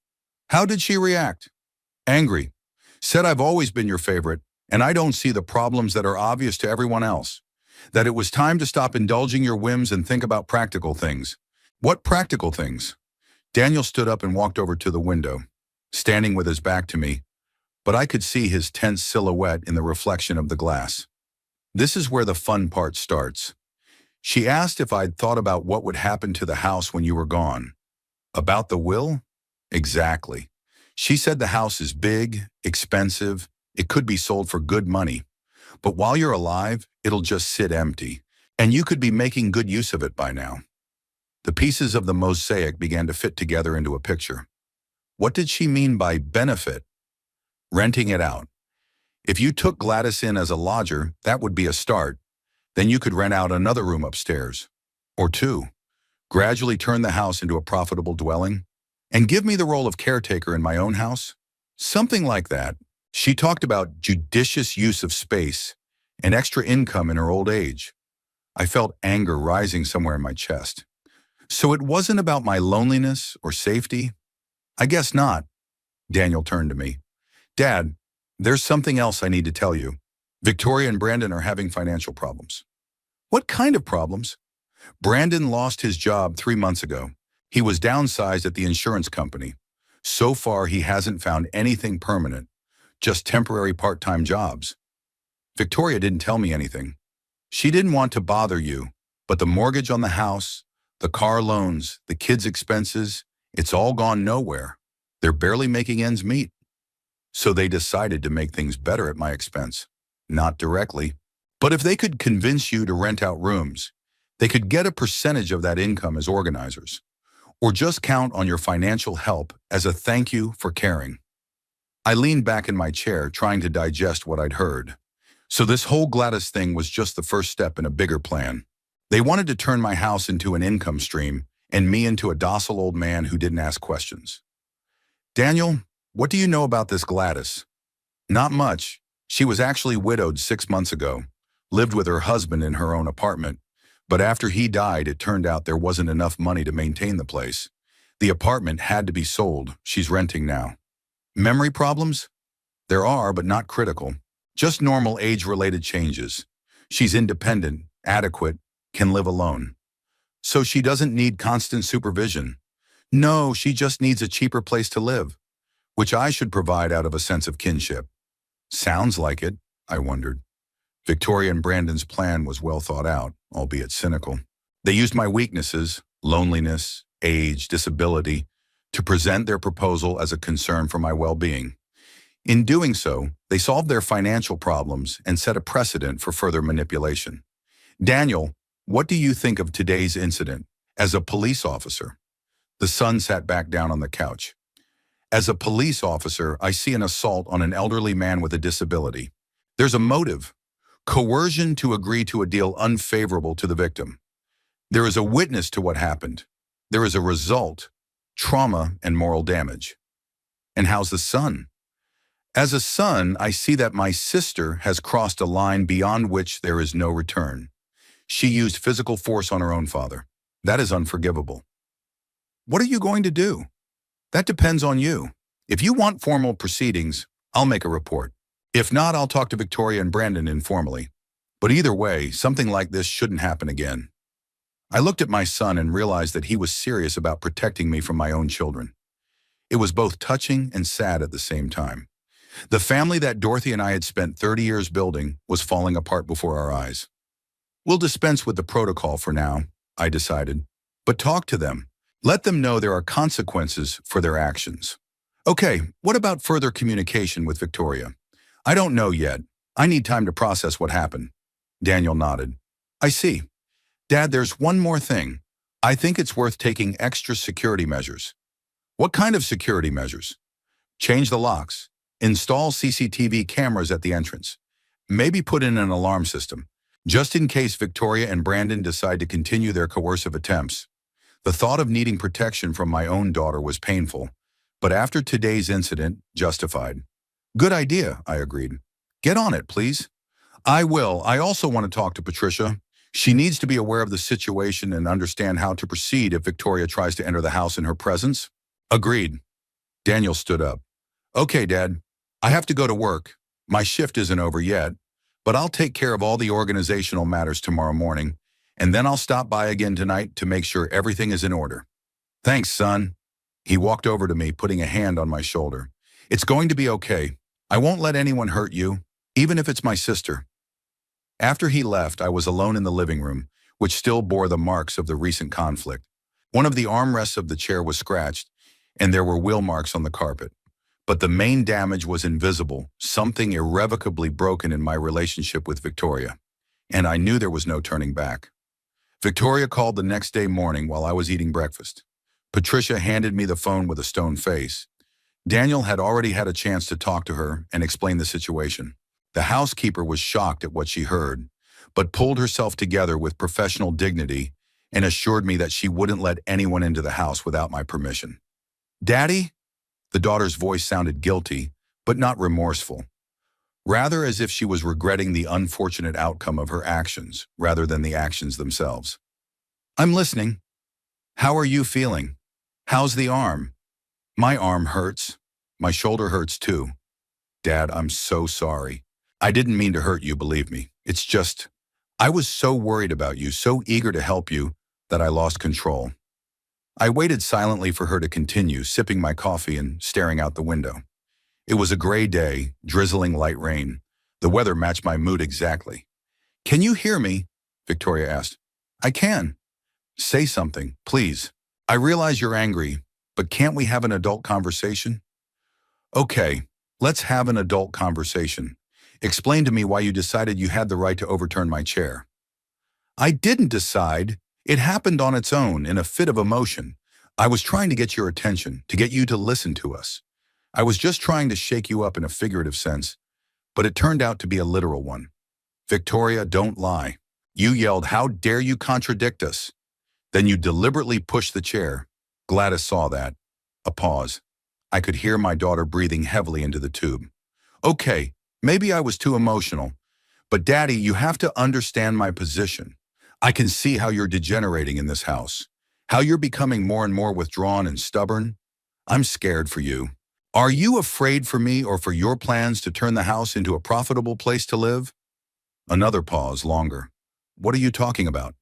How did she react? Angry. Said I've always been your favorite, and I don't see the problems that are obvious to everyone else. That it was time to stop indulging your whims and think about practical things. What practical things? Daniel stood up and walked over to the window, standing with his back to me, but I could see his tense silhouette in the reflection of the glass. This is where the fun part starts. She asked if I'd thought about what would happen to the house when you were gone. About the will? Exactly. She said the house is big, expensive, it could be sold for good money. But while you're alive, it'll just sit empty, and you could be making good use of it by now. The pieces of the mosaic began to fit together into a picture. What did she mean by benefit? Renting it out. If you took Gladys in as a lodger, that would be a start. Then you could rent out another room upstairs. Or two. Gradually turn the house into a profitable dwelling. And give me the role of caretaker in my own house? Something like that. She talked about judicious use of space and extra income in her old age. I felt anger rising somewhere in my chest. So it wasn't about my loneliness or safety? I guess not. Daniel turned to me. Dad, there's something else I need to tell you. Victoria and Brandon are having financial problems. What kind of problems? Brandon lost his job 3 months ago. He was downsized at the insurance company. So far, he hasn't found anything permanent, just temporary part-time jobs. Victoria didn't tell me anything. She didn't want to bother you, but the mortgage on the house, the car loans, the kids' expenses, it's all gone nowhere. They're barely making ends meet. So they decided to make things better at my expense. Not directly. But if they could convince you to rent out rooms, they could get a percentage of that income as organizers, or just count on your financial help as a thank you for caring. I leaned back in my chair, trying to digest what I'd heard. So this whole Gladys thing was just the first step in a bigger plan. They wanted to turn my house into an income stream and me into a docile old man who didn't ask questions. Daniel, what do you know about this Gladys? Not much. She was actually widowed 6 months ago, lived with her husband in her own apartment. But after he died, it turned out there wasn't enough money to maintain the place. The apartment had to be sold. She's renting now. Memory problems? There are, but not critical. Just normal age-related changes. She's independent, adequate, can live alone. So she doesn't need constant supervision. No, she just needs a cheaper place to live, which I should provide out of a sense of kinship. Sounds like it, I wondered. Victoria and Brandon's plan was well thought out, albeit cynical. They used my weaknesses, loneliness, age, disability, to present their proposal as a concern for my well-being. In doing so, they solved their financial problems and set a precedent for further manipulation. Daniel, what do you think of today's incident? As a police officer? The son sat back down on the couch. As a police officer, I see an assault on an elderly man with a disability. There's a motive. Coercion to agree to a deal unfavorable to the victim. There is a witness to what happened. There is a result, trauma and moral damage. And how's the son? As a son, I see that my sister has crossed a line beyond which there is no return. She used physical force on her own father. That is unforgivable. What are you going to do? That depends on you. If you want formal proceedings, I'll make a report. If not, I'll talk to Victoria and Brandon informally. But either way, something like this shouldn't happen again. I looked at my son and realized that he was serious about protecting me from my own children. It was both touching and sad at the same time. The family that Dorothy and I had spent 30 years building was falling apart before our eyes. We'll dispense with the protocol for now, I decided. But talk to them. Let them know there are consequences for their actions. Okay, what about further communication with Victoria? I don't know yet. I need time to process what happened. Daniel nodded. I see. Dad, there's one more thing. I think it's worth taking extra security measures. What kind of security measures? Change the locks. Install CCTV cameras at the entrance. Maybe put in an alarm system, just in case Victoria and Brandon decide to continue their coercive attempts. The thought of needing protection from my own daughter was painful, but after today's incident, justified. Good idea, I agreed. Get on it, please. I will. I also want to talk to Patricia. She needs to be aware of the situation and understand how to proceed if Victoria tries to enter the house in her presence. Agreed. Daniel stood up. Okay, Dad. I have to go to work. My shift isn't over yet, but I'll take care of all the organizational matters tomorrow morning, and then I'll stop by again tonight to make sure everything is in order. Thanks, son. He walked over to me, putting a hand on my shoulder. It's going to be okay. I won't let anyone hurt you, even if it's my sister. After he left, I was alone in the living room, which still bore the marks of the recent conflict. One of the armrests of the chair was scratched, and there were wheel marks on the carpet. But the main damage was invisible, something irrevocably broken in my relationship with Victoria. And I knew there was no turning back. Victoria called the next day morning while I was eating breakfast. Patricia handed me the phone with a stone face. Daniel had already had a chance to talk to her and explain the situation. The housekeeper was shocked at what she heard, but pulled herself together with professional dignity and assured me that she wouldn't let anyone into the house without my permission. Daddy? The daughter's voice sounded guilty, but not remorseful. Rather as if she was regretting the unfortunate outcome of her actions, rather than the actions themselves. I'm listening. How are you feeling? How's the arm? My arm hurts. My shoulder hurts too. Dad, I'm so sorry. I didn't mean to hurt you, believe me. It's just, I was so worried about you, so eager to help you, that I lost control. I waited silently for her to continue, sipping my coffee and staring out the window. It was a gray day, drizzling light rain. The weather matched my mood exactly. Can you hear me? Victoria asked. I can. Say something, please. I realize you're angry, but can't we have an adult conversation? Okay, let's have an adult conversation. Explain to me why you decided you had the right to overturn my chair. I didn't decide. It happened on its own, in a fit of emotion. I was trying to get your attention, to get you to listen to us. I was just trying to shake you up in a figurative sense, but it turned out to be a literal one. Victoria, don't lie. You yelled, "How dare you contradict us?" Then you deliberately pushed the chair. Gladys saw that. A pause. I could hear my daughter breathing heavily into the tube. Okay, maybe I was too emotional, but Daddy, you have to understand my position. I can see how you're degenerating in this house, how you're becoming more and more withdrawn and stubborn. I'm scared for you. Are you afraid for me or for your plans to turn the house into a profitable place to live? Another pause, longer. What are you talking about?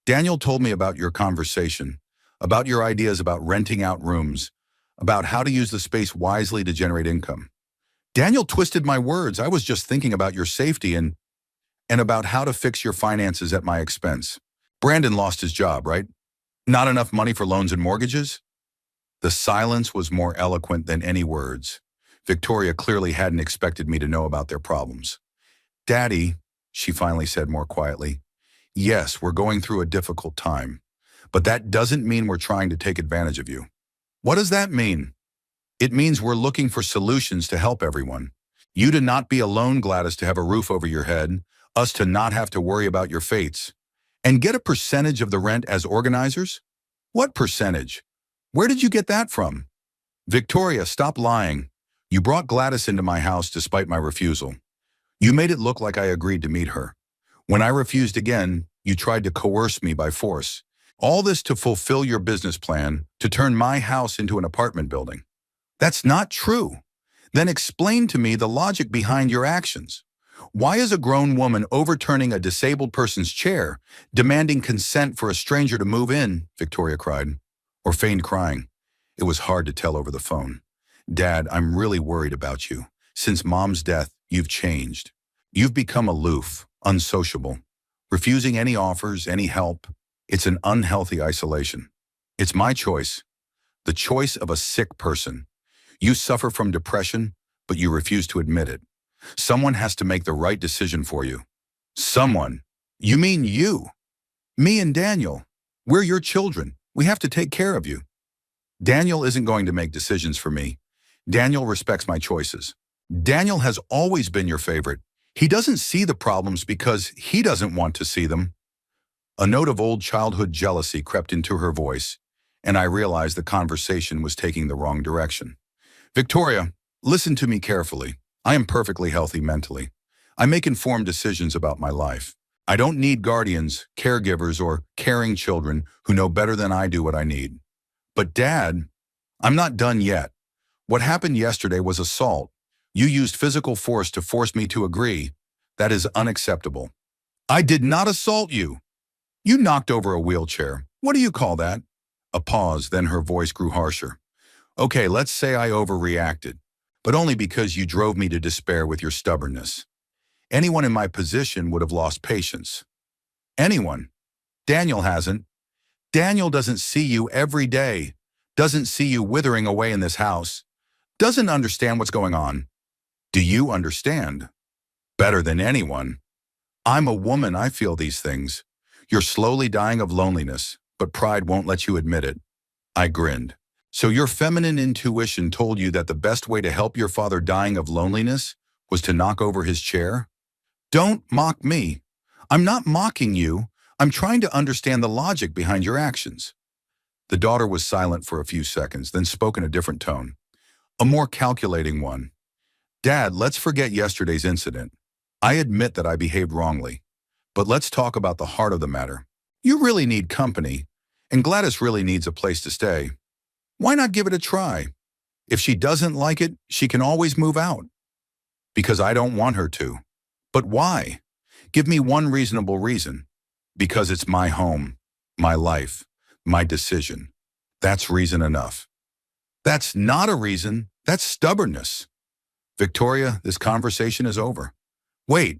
Daniel told me about your conversation, about your ideas about renting out rooms, about how to use the space wisely to generate income. Daniel twisted my words. I was just thinking about your safety and about how to fix your finances at my expense. Brandon lost his job, right? Not enough money for loans and mortgages? The silence was more eloquent than any words. Victoria clearly hadn't expected me to know about their problems. Daddy, she finally said more quietly, yes, we're going through a difficult time, but that doesn't mean we're trying to take advantage of you. What does that mean? It means we're looking for solutions to help everyone. You to not be alone, Gladys, to have a roof over your head, us to not have to worry about your fates, and get a percentage of the rent as organizers? What percentage? Where did you get that from? Victoria, stop lying. You brought Gladys into my house despite my refusal. You made it look like I agreed to meet her. When I refused again, you tried to coerce me by force. All this to fulfill your business plan, to turn my house into an apartment building. That's not true. Then explain to me the logic behind your actions. Why is a grown woman overturning a disabled person's chair, demanding consent for a stranger to move in? Victoria cried, or feigned crying. It was hard to tell over the phone. Dad, I'm really worried about you. Since Mom's death, you've changed. You've become aloof, unsociable, refusing any offers, any help. It's an unhealthy isolation. It's my choice, the choice of a sick person. You suffer from depression, but you refuse to admit it. Someone has to make the right decision for you. Someone? You mean you? Me and Daniel. We're your children. We have to take care of you. Daniel isn't going to make decisions for me. Daniel respects my choices. Daniel has always been your favorite. He doesn't see the problems because he doesn't want to see them. A note of old childhood jealousy crept into her voice, and I realized the conversation was taking the wrong direction. Victoria, listen to me carefully. I am perfectly healthy mentally. I make informed decisions about my life. I don't need guardians, caregivers, or caring children who know better than I do what I need. But Dad, I'm not done yet. What happened yesterday was assault. You used physical force to force me to agree. That is unacceptable. I did not assault you. You knocked over a wheelchair. What do you call that? A pause, then her voice grew harsher. Okay, let's say I overreacted, but only because you drove me to despair with your stubbornness. Anyone in my position would have lost patience. Anyone. Daniel hasn't. Daniel doesn't see you every day, doesn't see you withering away in this house, doesn't understand what's going on. Do you understand? Better than anyone. I'm a woman, I feel these things. You're slowly dying of loneliness, but pride won't let you admit it. I grinned. So your feminine intuition told you that the best way to help your father dying of loneliness was to knock over his chair? Don't mock me. I'm not mocking you. I'm trying to understand the logic behind your actions. The daughter was silent for a few seconds, then spoke in a different tone. A more calculating one. Dad, let's forget yesterday's incident. I admit that I behaved wrongly. But let's talk about the heart of the matter. You really need company, and Gladys really needs a place to stay. Why not give it a try? If she doesn't like it, she can always move out. Because I don't want her to. But why? Give me one reasonable reason. Because it's my home, my life, my decision. That's reason enough. That's not a reason, that's stubbornness. Victoria, this conversation is over. Wait,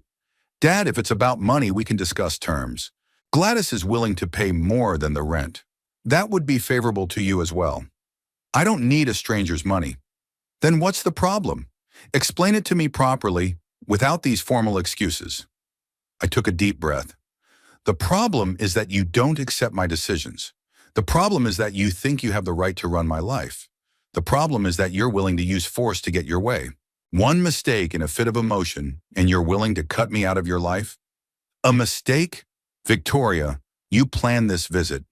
Dad, if it's about money, we can discuss terms. Gladys is willing to pay more than the rent. That would be favorable to you as well. I don't need a stranger's money. Then what's the problem? Explain it to me properly, without these formal excuses. I took a deep breath. The problem is that you don't accept my decisions. The problem is that you think you have the right to run my life. The problem is that you're willing to use force to get your way. One mistake in a fit of emotion, and you're willing to cut me out of your life? A mistake? Victoria, you planned this visit,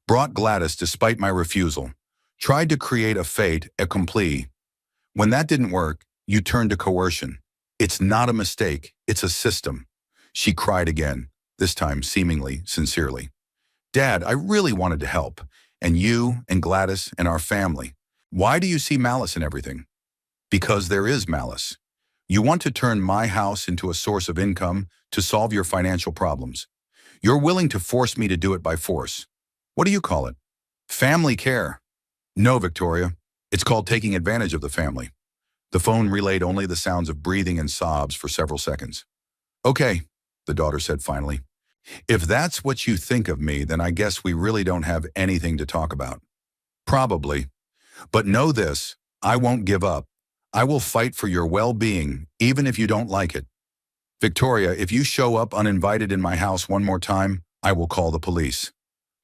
brought Gladys despite my refusal, tried to create a fait accompli. When that didn't work, you turned to coercion. It's not a mistake, it's a system. She cried again, this time seemingly sincerely. Dad, I really wanted to help, and you and Gladys and our family. Why do you see malice in everything? Because there is malice. You want to turn my house into a source of income to solve your financial problems. You're willing to force me to do it by force. What do you call it? Family care. No, Victoria. It's called taking advantage of the family. The phone relayed only the sounds of breathing and sobs for several seconds. Okay, the daughter said finally. If that's what you think of me, then I guess we really don't have anything to talk about. Probably. But know this, I won't give up. I will fight for your well-being, even if you don't like it. Victoria, if you show up uninvited in my house one more time, I will call the police.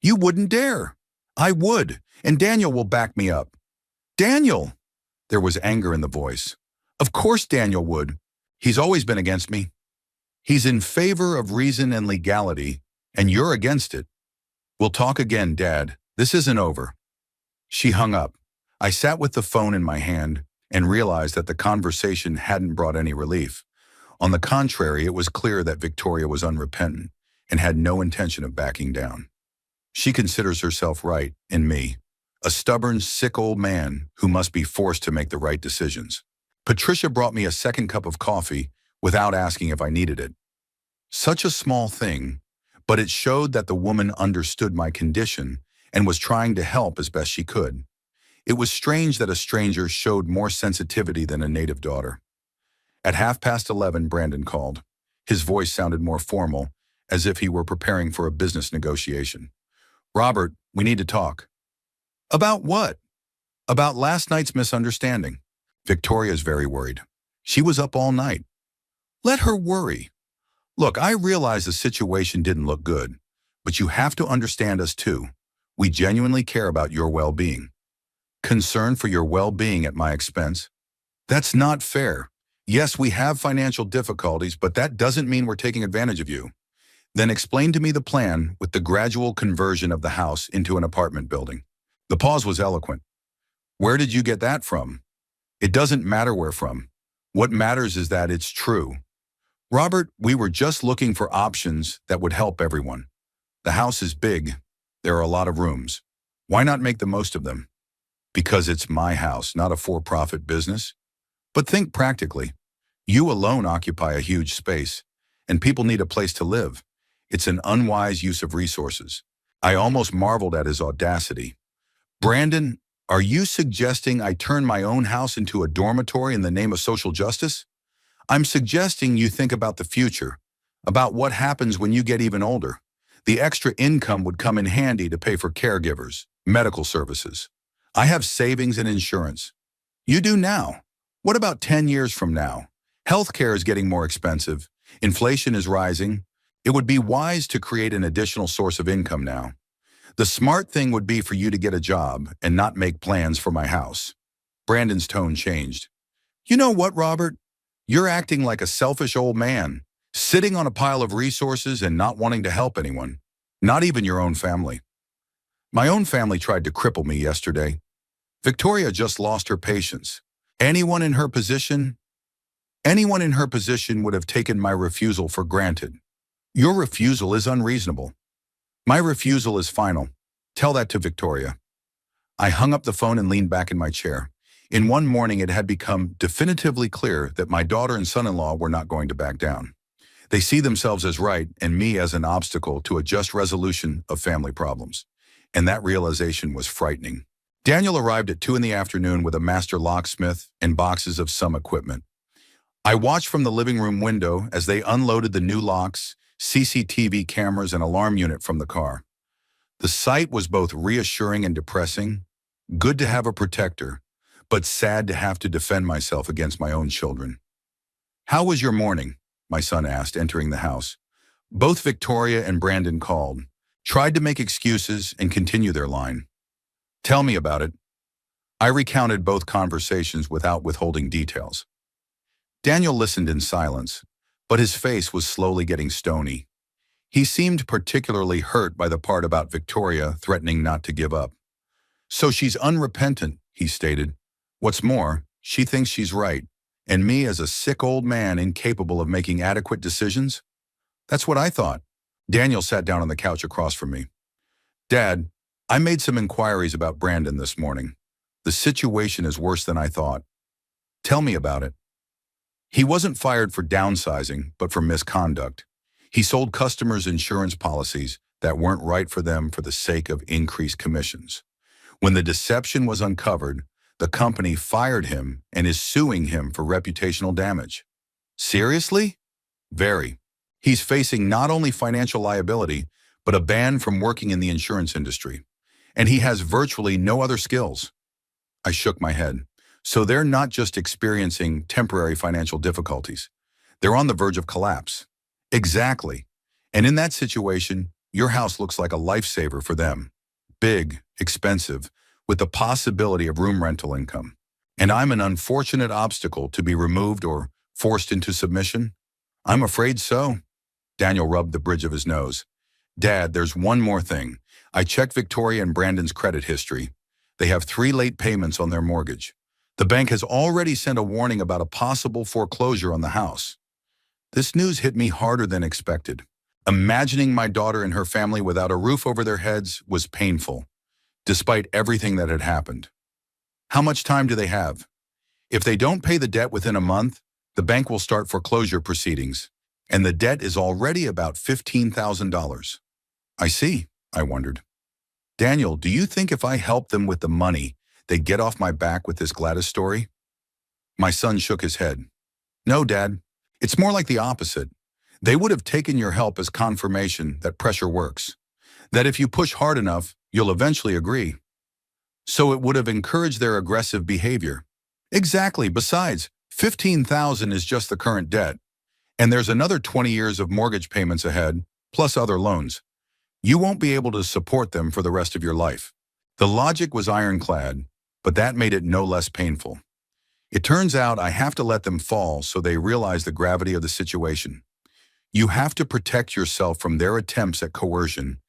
You wouldn't dare. I would, and Daniel will back me up. Daniel! There was anger in the voice. Of course Daniel would. He's always been against me. He's in favor of reason and legality, and you're against it. We'll talk again, Dad. This isn't over. She hung up. I sat with the phone in my hand and realized that the conversation hadn't brought any relief. On the contrary, it was clear that Victoria was unrepentant and had no intention of backing down. She considers herself right in me, a stubborn, sick old man who must be forced to make the right decisions. Patricia brought me a second cup of coffee without asking if I needed it. Such a small thing, but it showed that the woman understood my condition and was trying to help as best she could. It was strange that a stranger showed more sensitivity than a native daughter. At 11:30, Brandon called. His voice sounded more formal, as if he were preparing for a business negotiation. Robert, we need to talk. About what? About last night's misunderstanding. Victoria's very worried. She was up all night. Let her worry. Look, I realize the situation didn't look good, but you have to understand us too. We genuinely care about your well-being. Concern for your well-being at my expense? That's not fair. Yes, we have financial difficulties, but that doesn't mean we're taking advantage of you. Then explain to me the plan with the gradual conversion of the house into an apartment building. The pause was eloquent. Where did you get that from? It doesn't matter where from. What matters is that it's true. Robert, we were just looking for options that would help everyone. The house is big. There are a lot of rooms. Why not make the most of them? Because it's my house, not a for-profit business. But think practically. You alone occupy a huge space, and people need a place to live. It's an unwise use of resources. I almost marveled at his audacity. Brandon, are you suggesting I turn my own house into a dormitory in the name of social justice? I'm suggesting you think about the future, about what happens when you get even older. The extra income would come in handy to pay for caregivers, medical services. I have savings and insurance. You do now. What about 10 years from now? Healthcare is getting more expensive. Inflation is rising. It would be wise to create an additional source of income now. The smart thing would be for you to get a job and not make plans for my house. Brandon's tone changed. You know what, Robert? You're acting like a selfish old man, sitting on a pile of resources and not wanting to help anyone, not even your own family. My own family tried to cripple me yesterday. Victoria just lost her patience. Anyone in her position would have taken my refusal for granted. Your refusal is unreasonable. My refusal is final. Tell that to Victoria. I hung up the phone and leaned back in my chair. In one morning, it had become definitively clear that my daughter and son-in-law were not going to back down. They see themselves as right and me as an obstacle to a just resolution of family problems. And that realization was frightening. Daniel arrived at 2 in the afternoon with a master locksmith and boxes of some equipment. I watched from the living room window as they unloaded the new locks, CCTV cameras, and alarm unit from the car. The sight was both reassuring and depressing. Good to have a protector, but sad to have to defend myself against my own children. How was your morning? My son asked, entering the house. Both Victoria and Brandon called, tried to make excuses and continue their line. Tell me about it. I recounted both conversations without withholding details. Daniel listened in silence, but his face was slowly getting stony. He seemed particularly hurt by the part about Victoria threatening not to give up. So she's unrepentant, he stated. What's more, she thinks she's right, and me as a sick old man incapable of making adequate decisions? That's what I thought. Daniel sat down on the couch across from me. Dad, I made some inquiries about Brandon this morning. The situation is worse than I thought. Tell me about it. He wasn't fired for downsizing, but for misconduct. He sold customers insurance policies that weren't right for them for the sake of increased commissions. When the deception was uncovered, the company fired him and is suing him for reputational damage. Seriously? Very. He's facing not only financial liability, but a ban from working in the insurance industry. And he has virtually no other skills. I shook my head. So they're not just experiencing temporary financial difficulties. They're on the verge of collapse. Exactly. And in that situation, your house looks like a lifesaver for them. Big, expensive, with the possibility of room rental income. And I'm an unfortunate obstacle to be removed or forced into submission? I'm afraid so. Daniel rubbed the bridge of his nose. Dad, there's one more thing. I checked Victoria and Brandon's credit history. They have 3 late payments on their mortgage. The bank has already sent a warning about a possible foreclosure on the house. This news hit me harder than expected. Imagining my daughter and her family without a roof over their heads was painful, despite everything that had happened. How much time do they have? If they don't pay the debt within a month, the bank will start foreclosure proceedings, and the debt is already about $15,000. I see, I wondered. Daniel, do you think if I help them with the money, they'd get off my back with this Gladys story? My son shook his head. No, Dad. It's more like the opposite. They would have taken your help as confirmation that pressure works. That if you push hard enough, you'll eventually agree. So it would have encouraged their aggressive behavior. Exactly. Besides, $15,000 is just the current debt. And there's another 20 years of mortgage payments ahead, plus other loans. You won't be able to support them for the rest of your life. The logic was ironclad, but that made it no less painful. It turns out I have to let them fall so they realize the gravity of the situation. You have to protect yourself from their attempts at coercion,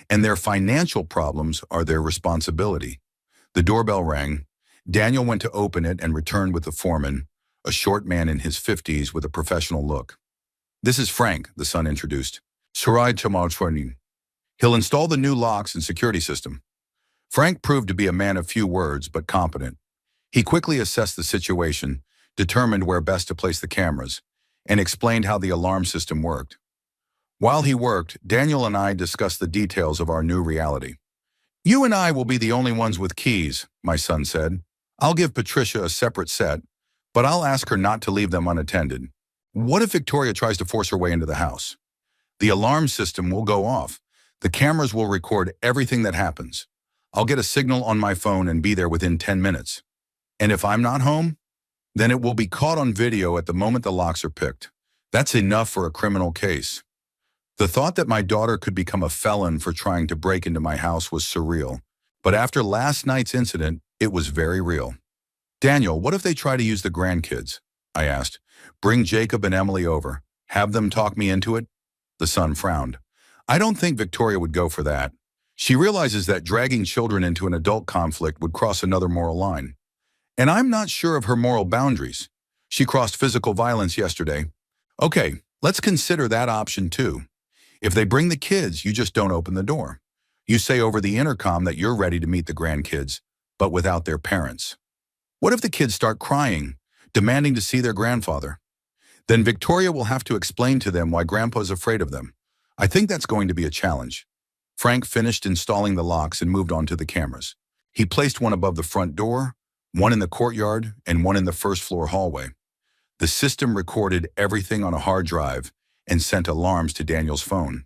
and their financial problems are their responsibility. The doorbell rang. Daniel went to open it and returned with the foreman, a short man in his 50s with a professional look. This is Frank, the son introduced. Sarai Tamalchwarnin. He'll install the new locks and security system. Frank proved to be a man of few words, but competent. He quickly assessed the situation, determined where best to place the cameras, and explained how the alarm system worked. While he worked, Daniel and I discussed the details of our new reality. You and I will be the only ones with keys, my son said. I'll give Patricia a separate set, but I'll ask her not to leave them unattended. What if Victoria tries to force her way into the house? The alarm system will go off. The cameras will record everything that happens. I'll get a signal on my phone and be there within 10 minutes. And if I'm not home, then it will be caught on video at the moment the locks are picked. That's enough for a criminal case. The thought that my daughter could become a felon for trying to break into my house was surreal. But after last night's incident, it was very real. Daniel, what if they try to use the grandkids? I asked. Bring Jacob and Emily over. Have them talk me into it? The son frowned. I don't think Victoria would go for that. She realizes that dragging children into an adult conflict would cross another moral line. And I'm not sure of her moral boundaries. She crossed physical violence yesterday. Okay, let's consider that option too. If they bring the kids, you just don't open the door. You say over the intercom that you're ready to meet the grandkids, but without their parents. What if the kids start crying, demanding to see their grandfather? Then Victoria will have to explain to them why Grandpa's afraid of them. I think that's going to be a challenge. Frank finished installing the locks and moved on to the cameras. He placed one above the front door, one in the courtyard, and one in the first floor hallway. The system recorded everything on a hard drive and sent alarms to Daniel's phone.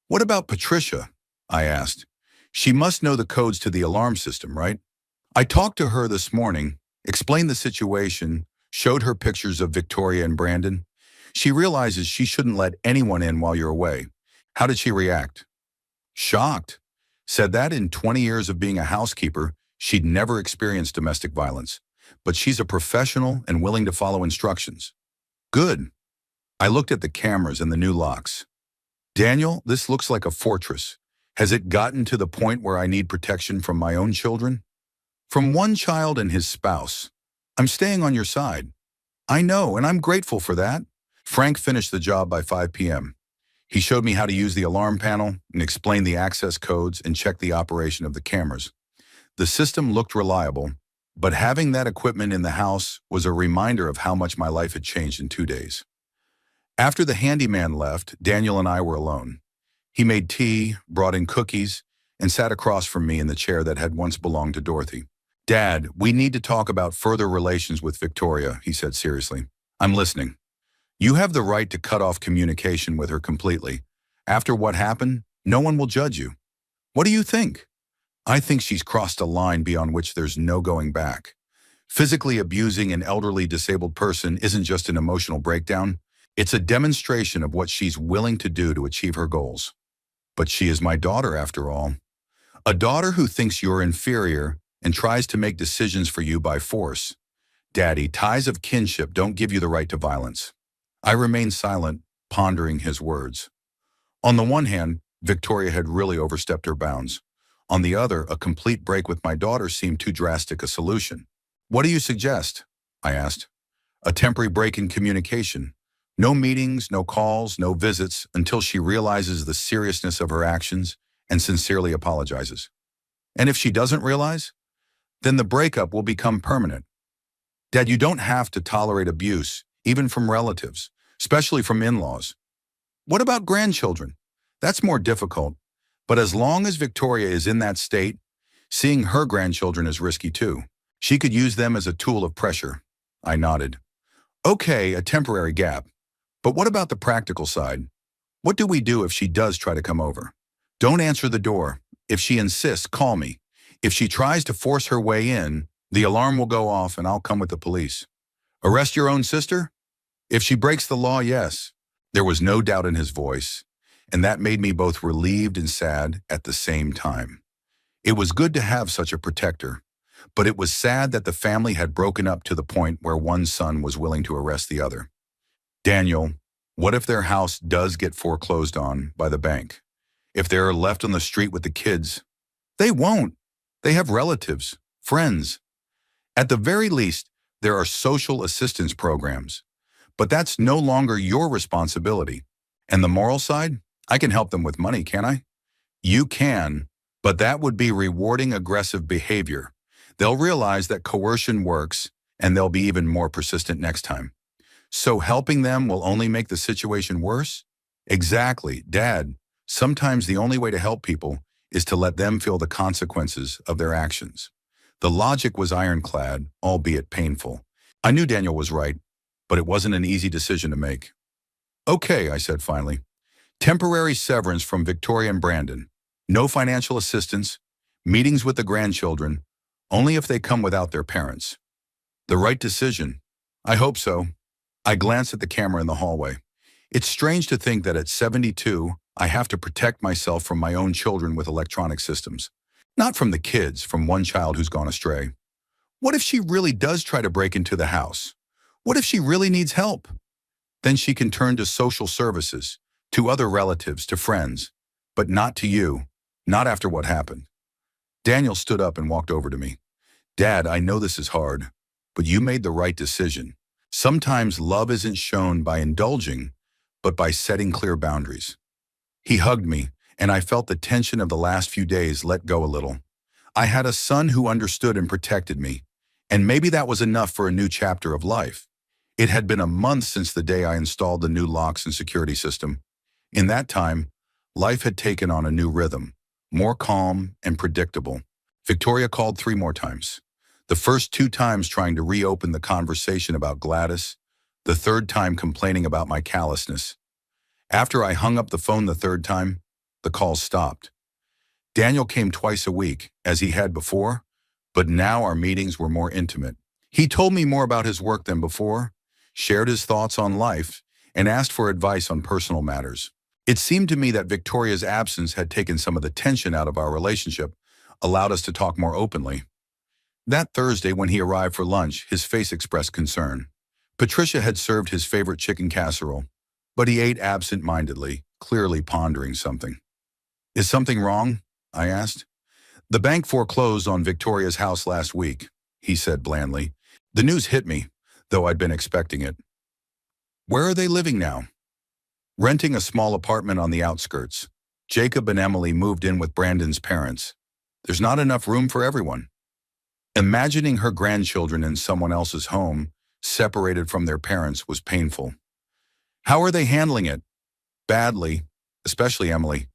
What about Patricia? I asked. She must know the codes to the alarm system, right? I talked to her this morning, explained the situation, showed her pictures of Victoria and Brandon. She realizes she shouldn't let anyone in while you're away. How did she react? Shocked. Said that in 20 years of being a housekeeper, she'd never experienced domestic violence. But she's a professional and willing to follow instructions. Good. I looked at the cameras and the new locks. Daniel, this looks like a fortress. Has it gotten to the point where I need protection from my own children? From one child and his spouse. I'm staying on your side. I know, and I'm grateful for that. Frank finished the job by 5 p.m. He showed me how to use the alarm panel and explained the access codes and checked the operation of the cameras. The system looked reliable, but having that equipment in the house was a reminder of how much my life had changed in 2 days. After the handyman left, Daniel and I were alone. He made tea, brought in cookies, and sat across from me in the chair that had once belonged to Dorothy. Dad, we need to talk about further relations with Victoria, he said seriously. I'm listening. You have the right to cut off communication with her completely. After what happened, no one will judge you. What do you think? I think she's crossed a line beyond which there's no going back. Physically abusing an elderly disabled person isn't just an emotional breakdown. It's a demonstration of what she's willing to do to achieve her goals. But she is my daughter, after all. A daughter who thinks you're inferior and tries to make decisions for you by force. Daddy, ties of kinship don't give you the right to violence. I remained silent, pondering his words. On the one hand, Victoria had really overstepped her bounds. On the other, a complete break with my daughter seemed too drastic a solution. What do you suggest? I asked. A temporary break in communication. No meetings, no calls, no visits until she realizes the seriousness of her actions and sincerely apologizes. And if she doesn't realize, then the breakup will become permanent. Dad, you don't have to tolerate abuse, even from relatives, especially from in-laws. What about grandchildren? That's more difficult. But as long as Victoria is in that state, seeing her grandchildren is risky too. She could use them as a tool of pressure. I nodded. Okay, a temporary gap. But what about the practical side? What do we do if she does try to come over? Don't answer the door. If she insists, call me. If she tries to force her way in, the alarm will go off and I'll come with the police. Arrest your own sister? If she breaks the law, yes. There was no doubt in his voice, and that made me both relieved and sad at the same time. It was good to have such a protector, but it was sad that the family had broken up to the point where one son was willing to arrest the other. Daniel, what if their house does get foreclosed on by the bank? If they're left on the street with the kids? They won't. They have relatives, friends. At the very least, there are social assistance programs. But that's no longer your responsibility. And the moral side? I can help them with money, can't I? You can, but that would be rewarding aggressive behavior. They'll realize that coercion works, and they'll be even more persistent next time. So helping them will only make the situation worse? Exactly, Dad. Sometimes the only way to help people is to let them feel the consequences of their actions. The logic was ironclad, albeit painful. I knew Daniel was right, but it wasn't an easy decision to make. Okay, I said finally. Temporary severance from Victoria and Brandon. No financial assistance, meetings with the grandchildren, only if they come without their parents. The right decision? I hope so. I glanced at the camera in the hallway. It's strange to think that at 72, I have to protect myself from my own children with electronic systems. Not from the kids, from one child who's gone astray. What if she really does try to break into the house? What if she really needs help? Then she can turn to social services, to other relatives, to friends, but not to you, not after what happened. Daniel stood up and walked over to me. Dad, I know this is hard, but you made the right decision. Sometimes love isn't shown by indulging, but by setting clear boundaries. He hugged me, and I felt the tension of the last few days let go a little. I had a son who understood and protected me, and maybe that was enough for a new chapter of life. It had been a month since the day I installed the new locks and security system. In that time, life had taken on a new rhythm, more calm and predictable. Victoria called 3 more times. The first 2 times trying to reopen the conversation about Gladys, the third time complaining about my callousness. After I hung up the phone the third time, the calls stopped. Daniel came twice a week, as he had before, but now our meetings were more intimate. He told me more about his work than before, shared his thoughts on life, and asked for advice on personal matters. It seemed to me that Victoria's absence had taken some of the tension out of our relationship, allowed us to talk more openly. That Thursday when he arrived for lunch, his face expressed concern. Patricia had served his favorite chicken casserole, but he ate absent-mindedly, clearly pondering something. Is something wrong? I asked. The bank foreclosed on Victoria's house last week, he said blandly. The news hit me, though I'd been expecting it. Where are they living now? Renting a small apartment on the outskirts. Jacob and Emily moved in with Brandon's parents. There's not enough room for everyone. Imagining her grandchildren in someone else's home, separated from their parents, was painful. How are they handling it? Badly, especially Emily.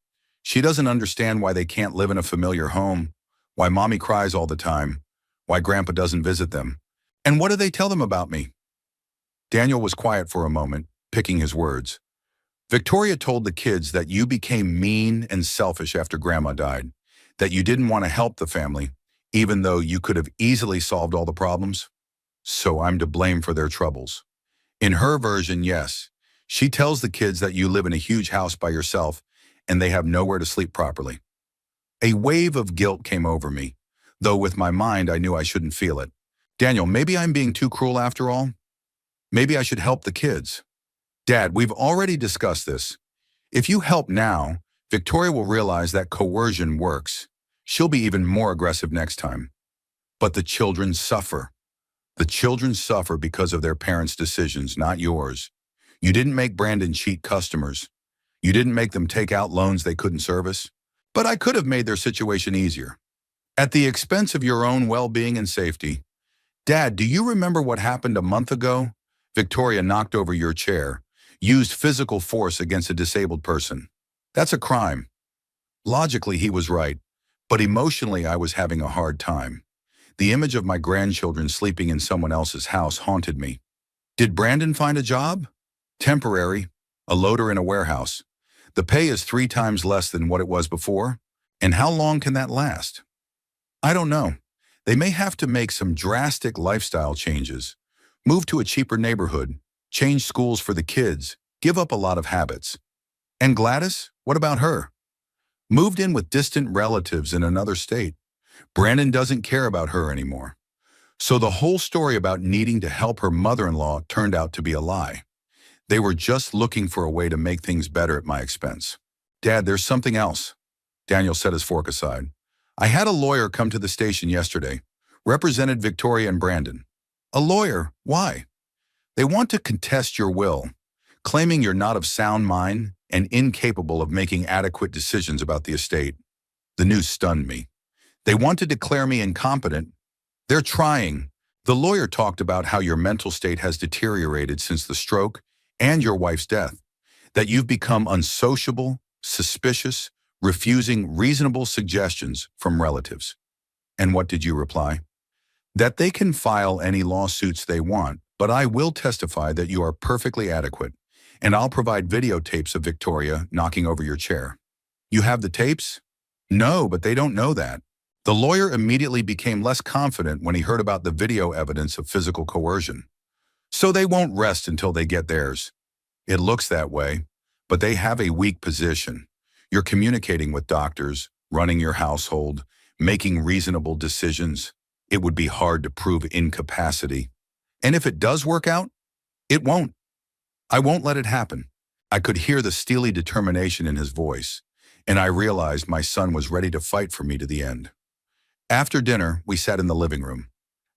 She doesn't understand why they can't live in a familiar home, why mommy cries all the time, why grandpa doesn't visit them. And what do they tell them about me? Daniel was quiet for a moment, picking his words. Victoria told the kids that you became mean and selfish after grandma died, that you didn't want to help the family, even though you could have easily solved all the problems. So I'm to blame for their troubles. In her version, yes. She tells the kids that you live in a huge house by yourself and they have nowhere to sleep properly. A wave of guilt came over me, though with my mind I knew I shouldn't feel it. Daniel, maybe I'm being too cruel after all? Maybe I should help the kids. Dad, we've already discussed this. If you help now, Victoria will realize that coercion works. She'll be even more aggressive next time. But the children suffer. The children suffer because of their parents' decisions, not yours. You didn't make Brandon cheat customers. You didn't make them take out loans they couldn't service. But I could have made their situation easier. At the expense of your own well-being and safety. Dad, do you remember what happened a month ago? Victoria knocked over your chair, used physical force against a disabled person. That's a crime. Logically, he was right, but emotionally I was having a hard time. The image of my grandchildren sleeping in someone else's house haunted me. Did Brandon find a job? Temporary, a loader in a warehouse. The pay is 3 times less than what it was before. And how long can that last? I don't know. They may have to make some drastic lifestyle changes, move to a cheaper neighborhood, change schools for the kids, give up a lot of habits. And Gladys, what about her? Moved in with distant relatives in another state. Brandon doesn't care about her anymore. So the whole story about needing to help her mother-in-law turned out to be a lie. They were just looking for a way to make things better at my expense. Dad, there's something else. Daniel set his fork aside. I had a lawyer come to the station yesterday, represented Victoria and Brandon. A lawyer? Why? They want to contest your will, claiming you're not of sound mind and incapable of making adequate decisions about the estate. The news stunned me. They want to declare me incompetent. They're trying. The lawyer talked about how your mental state has deteriorated since the stroke and your wife's death, that you've become unsociable, suspicious, refusing reasonable suggestions from relatives. And what did you reply? That they can file any lawsuits they want, but I will testify that you are perfectly adequate, and I'll provide videotapes of Victoria knocking over your chair. You have the tapes? No, but they don't know that. The lawyer immediately became less confident when he heard about the video evidence of physical coercion. So they won't rest until they get theirs. It looks that way, but they have a weak position. You're communicating with doctors, running your household, making reasonable decisions. It would be hard to prove incapacity. And if it does work out, it won't. I won't let it happen. I could hear the steely determination in his voice, and I realized my son was ready to fight for me to the end. After dinner, we sat in the living room.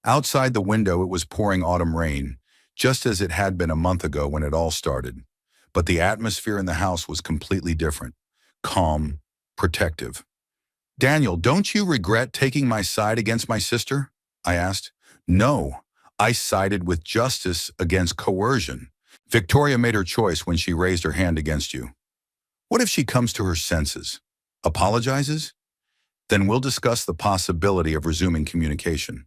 Outside the window, it was pouring autumn rain, just as it had been a month ago when it all started. But the atmosphere in the house was completely different. Calm, protective. Daniel, don't you regret taking my side against my sister? I asked. No, I sided with justice against coercion. Victoria made her choice when she raised her hand against you. What if she comes to her senses? Apologizes? Then we'll discuss the possibility of resuming communication.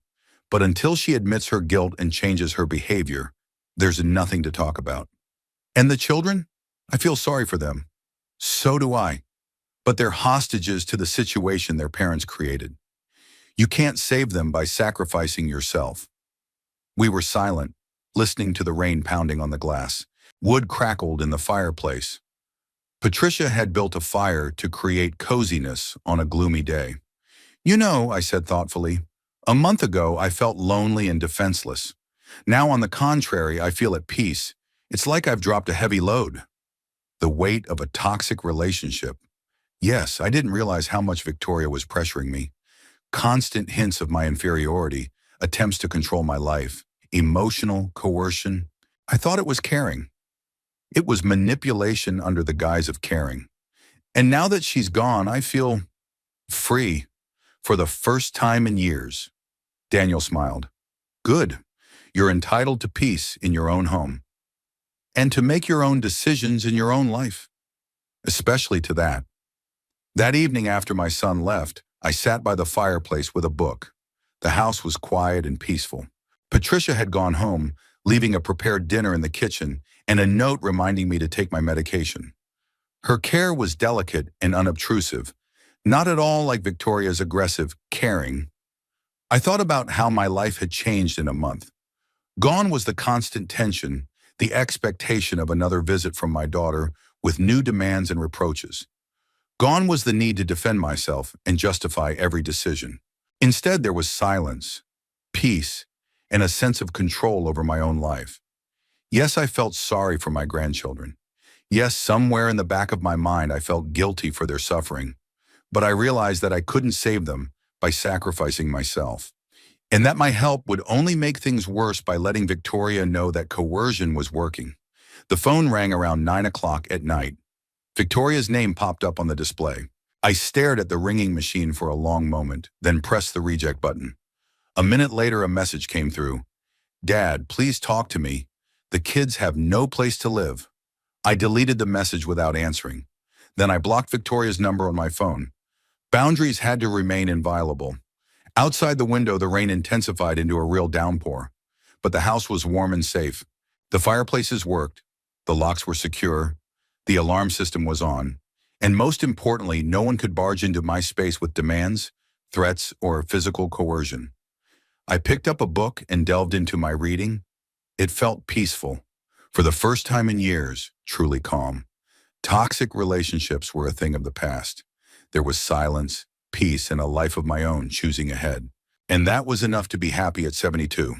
But until she admits her guilt and changes her behavior, there's nothing to talk about. And the children? I feel sorry for them. So do I. But they're hostages to the situation their parents created. You can't save them by sacrificing yourself. We were silent, listening to the rain pounding on the glass. Wood crackled in the fireplace. Patricia had built a fire to create coziness on a gloomy day. You know, I said thoughtfully, a month ago I felt lonely and defenseless. Now, on the contrary, I feel at peace. It's like I've dropped a heavy load. The weight of a toxic relationship. Yes, I didn't realize how much Victoria was pressuring me. Constant hints of my inferiority, attempts to control my life, emotional coercion. I thought it was caring. It was manipulation under the guise of caring. And now that she's gone, I feel free for the first time in years. Daniel smiled. Good. You're entitled to peace in your own home. And to make your own decisions in your own life. Especially to that. That evening after my son left, I sat by the fireplace with a book. The house was quiet and peaceful. Patricia had gone home, leaving a prepared dinner in the kitchen and a note reminding me to take my medication. Her care was delicate and unobtrusive, not at all like Victoria's aggressive caring. I thought about how my life had changed in a month. Gone was the constant tension, the expectation of another visit from my daughter with new demands and reproaches. Gone was the need to defend myself and justify every decision. Instead, there was silence, peace, and a sense of control over my own life. Yes, I felt sorry for my grandchildren. Yes, somewhere in the back of my mind, I felt guilty for their suffering. But I realized that I couldn't save them by sacrificing myself. And that my help would only make things worse by letting Victoria know that coercion was working. The phone rang around 9 o'clock at night. Victoria's name popped up on the display. I stared at the ringing machine for a long moment, then pressed the reject button. A minute later, a message came through. Dad, please talk to me. The kids have no place to live. I deleted the message without answering. Then I blocked Victoria's number on my phone. Boundaries had to remain inviolable. Outside the window, the rain intensified into a real downpour. But the house was warm and safe. The fireplaces worked. The locks were secure. The alarm system was on. And most importantly, no one could barge into my space with demands, threats, or physical coercion. I picked up a book and delved into my reading. It felt peaceful. For the first time in years, truly calm. Toxic relationships were a thing of the past. There was silence, peace, and a life of my own choosing ahead. And that was enough to be happy at 72.